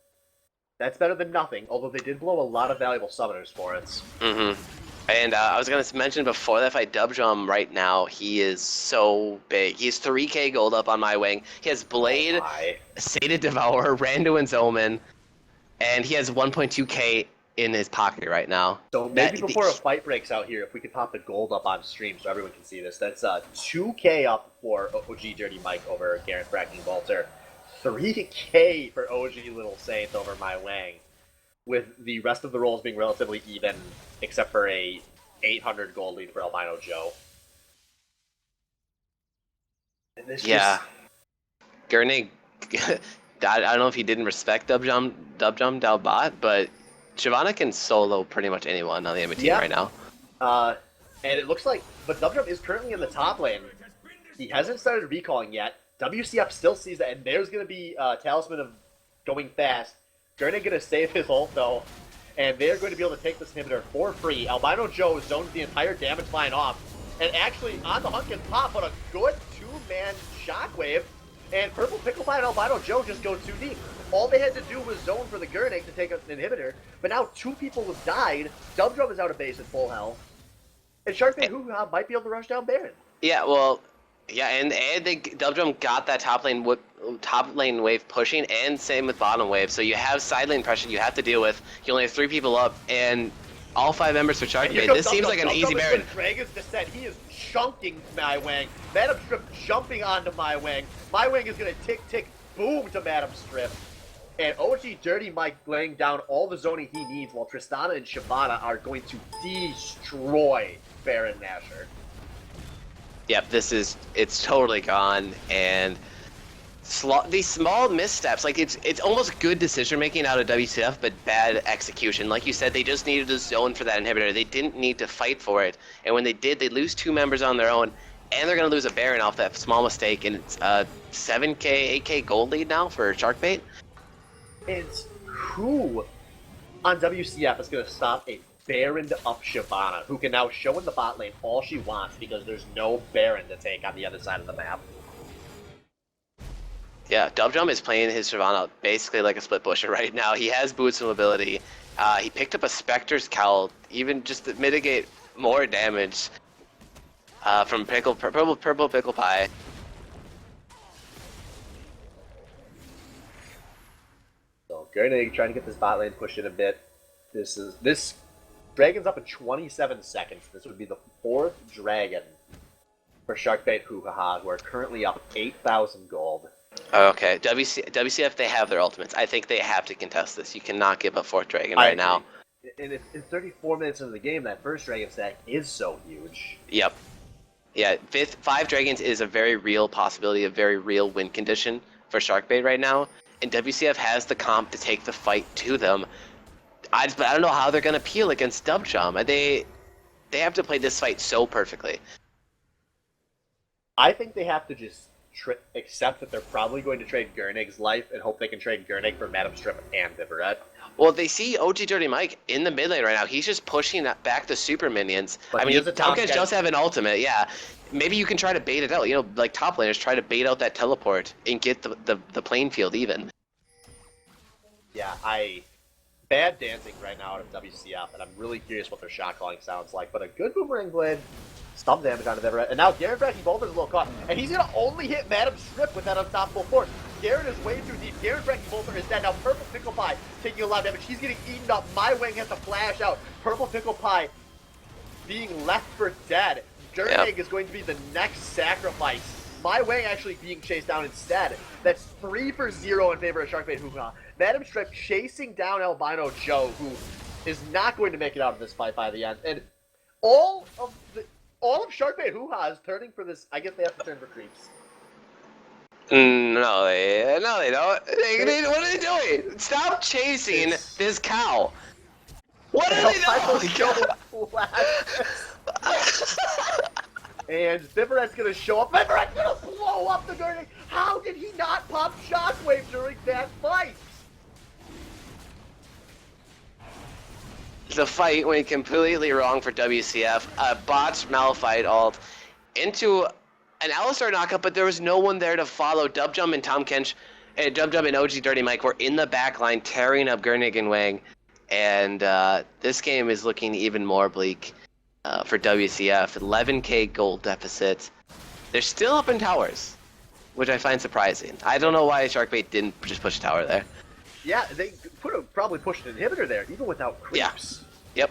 that's better than nothing, although they did blow a lot of valuable summoners for it. Mm-hmm. And I was going to mention before that fight, Dubdrum right now, he is so big. He's 3k gold up on My Wing. He has Blade, Sated Devourer, Randu and Zoman, and he has 1.2k in his pocket right now. So maybe before a fight breaks out here, if we could pop the gold up on stream so everyone can see this, that's 2k up for OG Dirty Mike over Garen Fracking Bolter, 3k for OG Little Saint over My Wang, with the rest of the roles being relatively even, except for a 800 gold lead for Albino Joe. And this Gurnig, I don't know if he didn't respect Dubjum down bot, but Shyvana can solo pretty much anyone on the enemy team right now. And it looks like, but Dubjum is currently in the top lane. He hasn't started recalling yet. WCF still sees that, and there's going to be Talisman of going fast. Gurnig going to save his ult, though, and they're going to be able to take this inhibitor for free. Albino Joe zones the entire damage line off, and actually on the hunt can pop, but a good 2-man shockwave, and Purple Pickle Pie and Albino Joe just go too deep. All they had to do was zone for the Gurnig to take an inhibitor, but now 2 people have died. Dubdrum is out of base at full health, and Sharkbait HooHa might be able to rush down Baron. Yeah, well, yeah, and Dubdrum got that top lane wave pushing, and same with bottom wave. So you have side lane pressure you have to deal with. You only have 3 people up, and all 5 members for Sharkbait. This seems like an easy Baron. Dragon's Descent. He is chunking My Wang. Madam Strip jumping onto My Wang. My Wang is going to tick, boom to Madam Strip. And OG Dirty Mike laying down all the zoning he needs, while Tristana and Shyvana are going to destroy Baron Nashor. Yep, it's totally gone, and these small missteps, like it's almost good decision making out of WCF, but bad execution. Like you said, they just needed a zone for that inhibitor. They didn't need to fight for it, and when they did, they lose 2 members on their own, and they're gonna lose a Baron off that small mistake. And it's 7K, 8K gold lead now for Sharkbait. It's who on WCF is going to stop a Baroned up Shyvana, who can now show in the bot lane all she wants because there's no Baron to take on the other side of the map. Yeah, Dubjum is playing his Shyvana basically like a split pusher right now. He has boots of mobility. He picked up a Spectre's Cowl, even just to mitigate more damage from Purple Pickle Pie. So Gurnig trying to get this bot lane pushed in a bit. This Dragon's up in 27 seconds. This would be the 4th Dragon for Sharkbait HooHa, who are currently up 8,000 gold. Okay, WCF, they have their ultimates. I think they have to contest this. You cannot give up 4th Dragon right now. And if in 34 minutes into the game, that first Dragon stack is so huge. Yep. Yeah, 5 Dragons is a very real possibility, a very real win condition for Sharkbait right now. And WCF has the comp to take the fight to them. But I don't know how they're going to peel against Dubjum. They have to play this fight so perfectly. I think they have to just accept that they're probably going to trade Gurnig's life and hope they can trade Gurnig for Madam Strip and Vivaret. Well, they see OG Dirty Mike in the mid lane right now. He's just pushing back the super minions. But I mean, Tomcat does have an ultimate, yeah. Maybe you can try to bait it out. You know, like top laners try to bait out that teleport and get the playing field even. Yeah, bad dancing right now out of WCF, and I'm really curious what their shot calling sounds like. But a good Boomerang Blade, stomp damage onto Vivaret, and now Garen Bracky Bolter's a little caught, and he's going to only hit Madam Strip with that unstoppable force. Garen is way too deep. Garen Bracky Bolter is dead. Now Purple Pickle Pie taking a lot of damage. He's getting eaten up. My Wing has to flash out. Purple Pickle Pie being left for dead. Gurnig is going to be the next sacrifice. My Wang actually being chased down instead. That's 3 for 0 in favor of Sharkbait HooHa. Madam Strip chasing down Albino Joe, who is not going to make it out of this fight by the end. And all of Sharkbait HooHa is turning for this. I guess they have to turn for creeps. No, they don't. What are they doing? Stop chasing this cow. What are they doing? And Vivaret's gonna show up. Vivaret's gonna blow up the Gurnig. How did he not pop Shockwave during that fight? The fight went completely wrong for WCF. A botched Malphite ult into an Alistar knockup, but there was no one there to follow. Dubjum and Tom Kench, Dubjum and OG Dirty Mike were in the back line tearing up Gurnig and Wang. And this game is looking even more bleak for WCF. 11K gold deficit. They're still up in towers, which I find surprising. I don't know why Sharkbait didn't just push a tower there. Yeah, they probably pushed an inhibitor there, even without creeps. Yeah. Yep.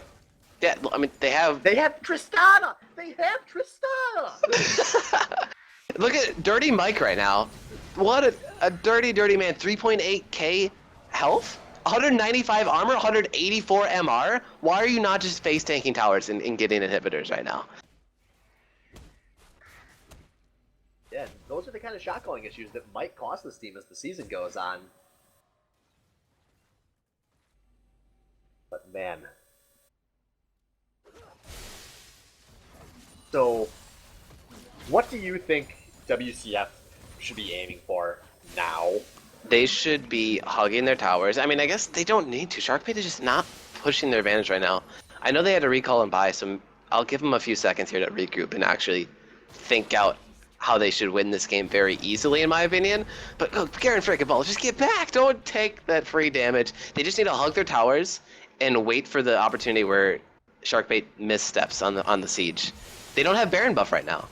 Yeah, I mean, they have Tristana! They have Tristana! Look at Dirty Mike right now. What a dirty man. 3.8k health? 195 armor, 184 MR? Why are you not just face tanking towers and getting inhibitors right now? Yeah, those are the kind of shot calling issues that might cost this team as the season goes on. But man. So, what do you think WCF should be aiming for now? They should be hugging their towers. I mean, I guess they don't need to. Sharkbait is just not pushing their advantage right now. I know they had to recall and buy, so I'll give them a few seconds here to regroup and actually think out how they should win this game very easily, in my opinion. But Garen frickin' Ball, just get back! Don't take that free damage. They just need to hug their towers and wait for the opportunity where Sharkbait missteps on the siege. They don't have Baron buff right now.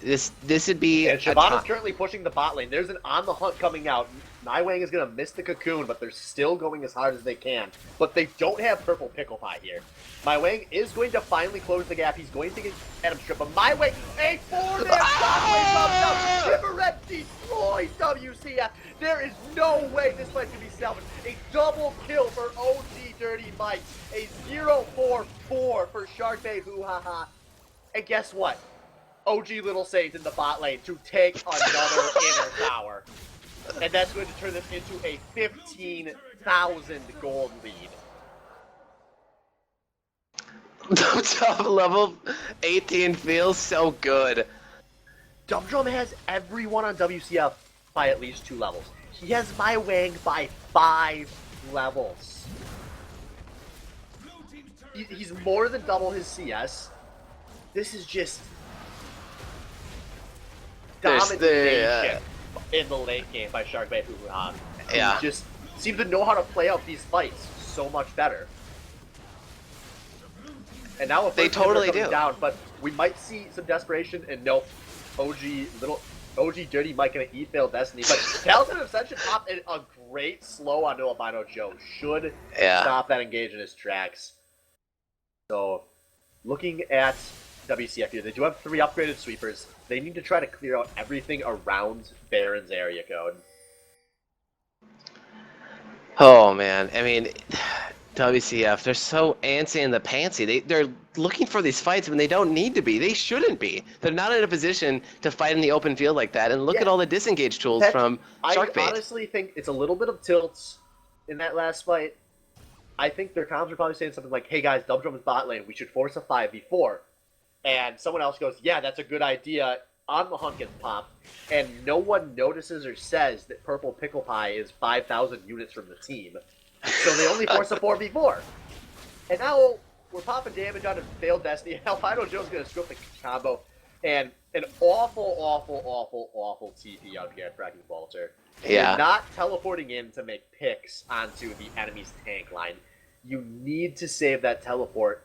This would be. And Shyvana's currently pushing the bot lane. There's an on the hunt coming out. Nightwing is gonna miss the cocoon, but they're still going as hard as they can. But they don't have Purple Pickle Pie here. Nightwing is going to finally close the gap. He's going to get Adam Strip, but Nightwing, a 4-man shockwave comes out. Vivaret destroys WCF. There is no way this fight can be salvaged. A double kill for OG Dirty Mike. A 0-4-4 for Sharkbait HooHa. And guess what? OG Little Saint in the bot lane to take another inner tower. And that's going to turn this into a 15,000 gold lead. Top level 18 feels so good. Dum has everyone on WCF by at least 2 levels. He has my Wang by 5 levels. He's more than double his CS. This is just domination in the late game by Sharkbait HooHa. Yeah. Who just seem to know how to play out these fights so much better. And now they totally do. Down, but we might see some desperation, and no, OG Dirty might gonna eat Failed Destiny, but Talisman of Ascension popped a great slow onto Albino Joe. Should stop that engage in his tracks. So, looking at WCF here, they do have 3 upgraded sweepers. They need to try to clear out everything around Baron's area code. Oh man, I mean, WCF, they're so antsy in the pantsy. They're looking for these fights when they don't need to be. They shouldn't be. They're not in a position to fight in the open field like that. And look at all the disengage tools from Sharkbait. I honestly think it's a little bit of tilts in that last fight. I think their comms are probably saying something like, hey guys, Dubdrum is bot lane. We should force a 5v4. And someone else goes, yeah, that's a good idea. On the hunt gets popped. And no one notices or says that Purple Pickle Pie is 5,000 units from the team. So they only force a 4v4. And now we're popping damage on a Failed Destiny. Albino Joe's going to script the combo. And an awful TP on Pierre Fracking Bolter. Yeah. You're not teleporting in to make picks onto the enemy's tank line. You need to save that teleport.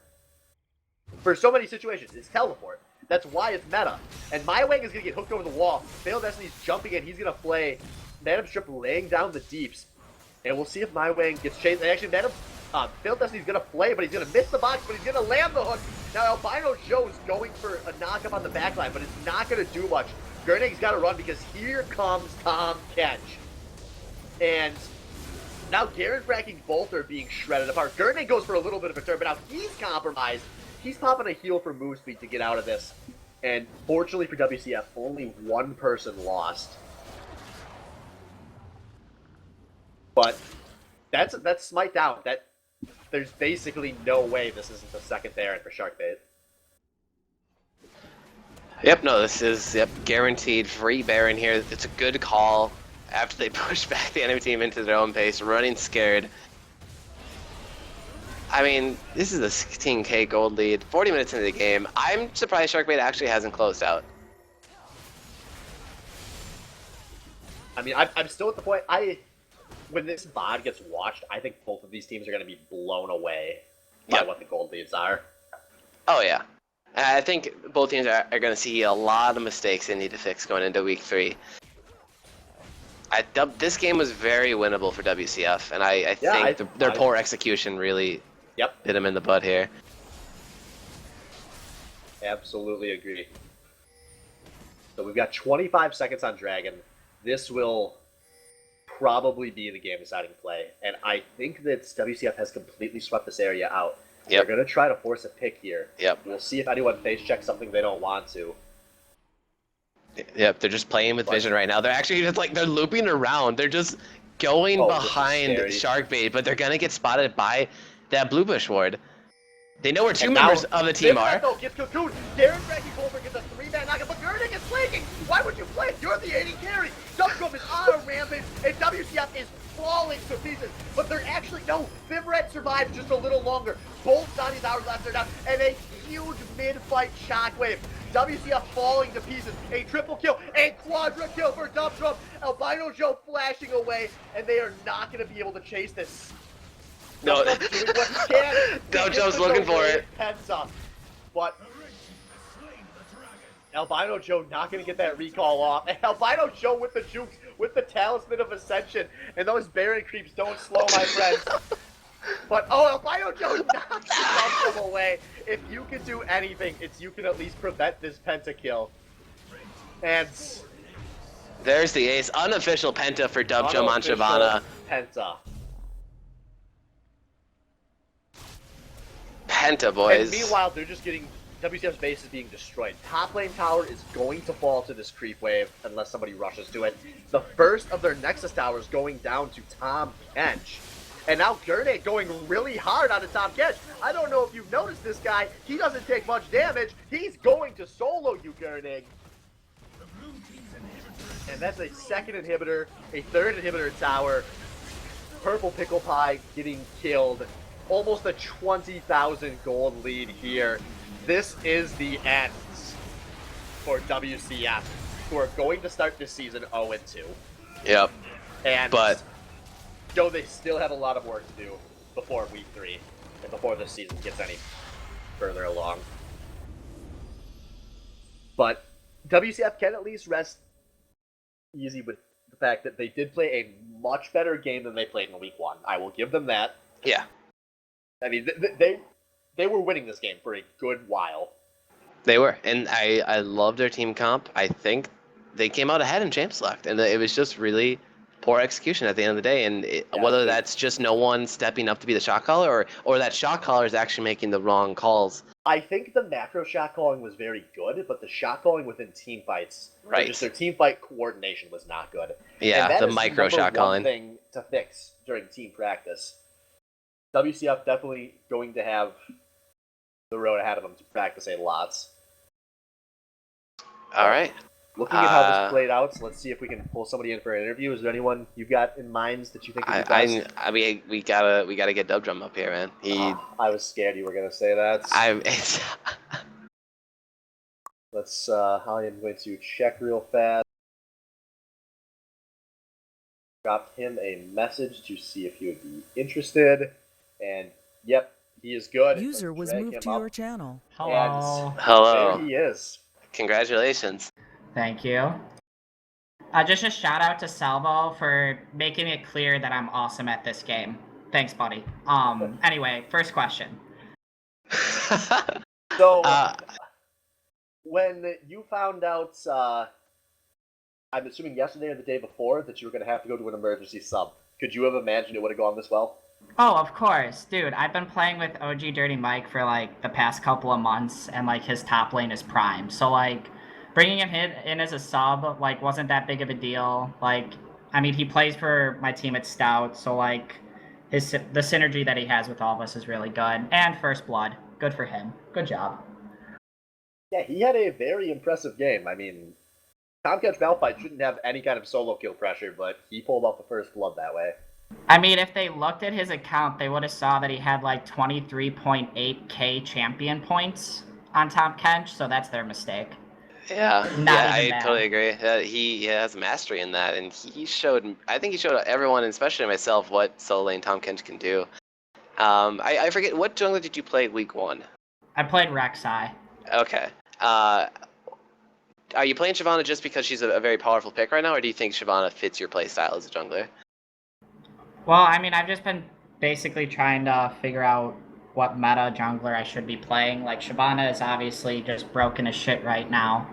For so many situations, it's teleport. That's why it's meta. And My Wang is going to get hooked over the wall. Failed Destiny's jumping in. He's going to play Madam Strip laying down the deeps. And we'll see if My Wang gets chased. And actually, Failed Destiny's going to play, but he's going to miss the box, but he's going to land the hook. Now, Albino Joe is going for a knock-up on the backline, but it's not going to do much. Gurnig's got to run because here comes Tom Ketch. And now Garen Fracking Bolter being shredded apart. Gurnig goes for a little bit of a turn, but now he's compromised. He's popping a heal for move speed to get out of this. And fortunately for WCF, only one person lost. But that's smite down. There's basically no way this isn't the second Baron for Sharkbait. Yep, no, this is guaranteed free Baron here. It's a good call after they push back the enemy team into their own pace, running scared. I mean, this is a 16k gold lead, 40 minutes into the game. I'm surprised Sharkbait actually hasn't closed out. I mean, I'm still at the point, when this VOD gets watched, I think both of these teams are going to be blown away by what the gold leads are. Oh, yeah. And I think both teams are going to see a lot of mistakes they need to fix going into week 3. This game was very winnable for WCF, and I think their poor execution really hit them in the butt here. Absolutely agree. So we've got 25 seconds on Dragon. This will probably be the game-deciding play, and I think that WCF has completely swept this area out. They're going to try to force a pick here. We'll see if anyone face checks something they don't want to. Yep, they're just playing with vision right now. They're actually just they're looping around. They're just going behind Sharkbait, but they're gonna get spotted by that blue bush ward. They know where 2 members of the team are. Gets cocooned. Darren Frankie Goldberg gets a 3-man knockup, but Gurning is flanking. Why would you play? You're the 80 carry. Dubdrum is on a rampage, and WCF is falling to pieces. But they're actually Fivret survived just a little longer. Both Donnie's hours left are down, and a huge mid-fight shockwave. WCF falling to pieces. A triple kill, a quadra kill for Dubdrum. Albino Joe flashing away, and they are not going to be able to chase this. No, Dubdrum's looking for it. Pensa, but Albino Joe not going to get that recall off. And Albino Joe with the jukes, with the Talisman of Ascension, and those Baron creeps don't slow, my friends. But, Albino Joe knocks Dubdrum away. If you can do anything, it's you can at least prevent this pentakill. And there's the ace. Unofficial penta for Dubdrum on Shyvana. Penta. Penta, boys. And meanwhile, they're just getting WCF's base is being destroyed. Top lane tower is going to fall to this creep wave unless somebody rushes to it. The first of their Nexus towers going down to Tom Kench. And now Gurnig going really hard on the Tom Kench. I don't know if you've noticed this guy. He doesn't take much damage. He's going to solo you, Gurnig. And that's a second inhibitor, a third inhibitor tower. Purple Pickle Pie getting killed. Almost a 20,000 gold lead here. This is the end for WCF, who are going to start this season 0-2. Yep. But though they still have a lot of work to do before week 3 and before this season gets any further along. But WCF can at least rest easy with the fact that they did play a much better game than they played in week 1. I will give them that. Yeah. I mean, they were winning this game for a good while. They were, and I love their team comp. I think they came out ahead in Champ Select, and it was just really poor execution at the end of the day. And whether that's just no one stepping up to be the shot caller, or that shot caller is actually making the wrong calls. I think the macro shot calling was very good, but the shot calling within team fights, right, just their team fight coordination was not good. Yeah, the micro shot calling thing to fix during team practice. WCF definitely going to have the road ahead of them to practice a lot. All right. Looking at how this played out, so let's see if we can pull somebody in for an interview. Is there anyone you got in mind that you think would be best? I mean, we gotta get Dub Drum up here, man. I was scared you were gonna say that. Let's. I am going to check real fast. Dropped him a message to see if he would be interested, and yep, he is good. User was moved to your channel. Hello. Hello. There he is. Congratulations. Thank you. Just a shout out to Salvo for making it clear that I'm awesome at this game. Thanks, buddy. Anyway, first question. So, when you found out, I'm assuming yesterday or the day before, that you were going to have to go to an emergency sub, could you have imagined it would have gone this well? Oh, of course. Dude, I've been playing with OG Dirty Mike for, like, the past couple of months, and, like, his top lane is Prime. So, like, bringing him in as a sub, like, wasn't that big of a deal. Like, I mean, he plays for my team at Stout, so, like, the synergy that he has with all of us is really good. And First Blood. Good for him. Good job. Yeah, he had a very impressive game. I mean, Tomcatch Malphite shouldn't have any kind of solo kill pressure, but he pulled off the First Blood that way. I mean, if they looked at his account, they would have saw that he had, like, 23.8k champion points on Tom Kench, so that's their mistake. Yeah, I bad. totally agree. He has mastery in that, and I think he showed everyone, especially myself, what solo lane Tom Kench can do. I forget, what jungler did you play week 1? I played Rek'Sai. Okay. Are you playing Shyvana just because she's a very powerful pick right now, or do you think Shyvana fits your playstyle as a jungler? Well, I mean, I've just been basically trying to figure out what meta jungler I should be playing. Like, Shyvana is obviously just broken as shit right now.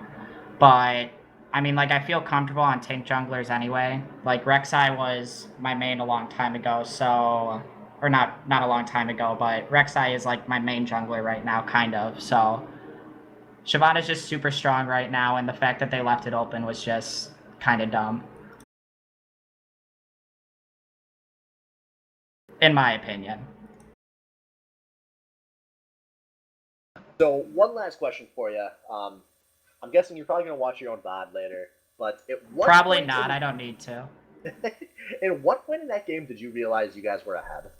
But, I mean, like, I feel comfortable on tank junglers anyway. Like, Rek'Sai was my main a long time ago, so... Or not a long time ago, but Rek'Sai is, like, my main jungler right now, kind of. So, Shyvana's just super strong right now, and the fact that they left it open was just kind of dumb. In my opinion. So, one last question for you. I'm guessing you're probably going to watch your own VOD later, but at what Probably point not, I don't need to. At what point in that game did you realize you guys were ahead?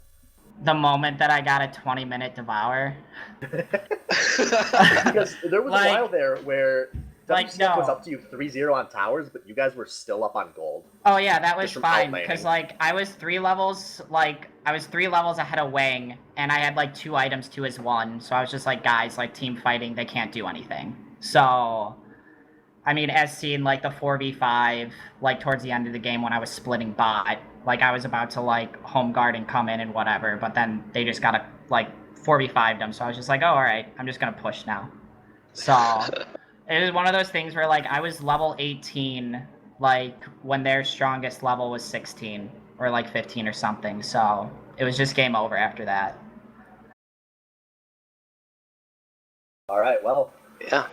The moment that I got a 20-minute devour. Because there was a while there where WCF was up to you 3-0 on towers, but you guys were still up on gold. Oh yeah, that was fine, because like I was 3 levels ahead of Wang, and I had like 2 items to his 1, so I was just like, guys, like team fighting, they can't do anything. So, I mean, as seen like the 4v5, like towards the end of the game when I was splitting bot, like I was about to like home guard and come in and whatever, but then they just gotta like 4v5'd them, so I was just like, oh, alright, I'm just gonna push now. So, it was one of those things where like I was level 18, like when their strongest level was 16, or like 15 or something, so it was just game over after that. All right, well, Yeah.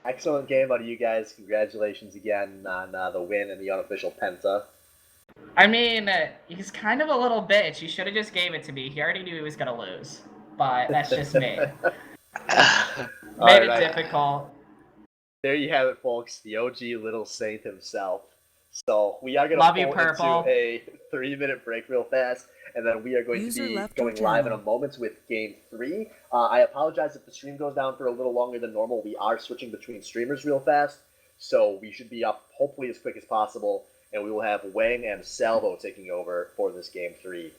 excellent game out of you guys. Congratulations again on the win in the unofficial Penta. I mean, he's kind of a little bitch. He should have just gave it to me. He already knew he was gonna lose, but that's just me. Made it difficult. There you have it, folks. The OG Little Saint himself. So we are going Love to you, pull Purple. into a 3-minute break real fast, and then we are going User to be left your going live in a channel. moment with Game 3. I apologize if the stream goes down for a little longer than normal. We are switching between streamers real fast, so we should be up hopefully as quick as possible, and we will have Wang and Salvo taking over for this Game 3.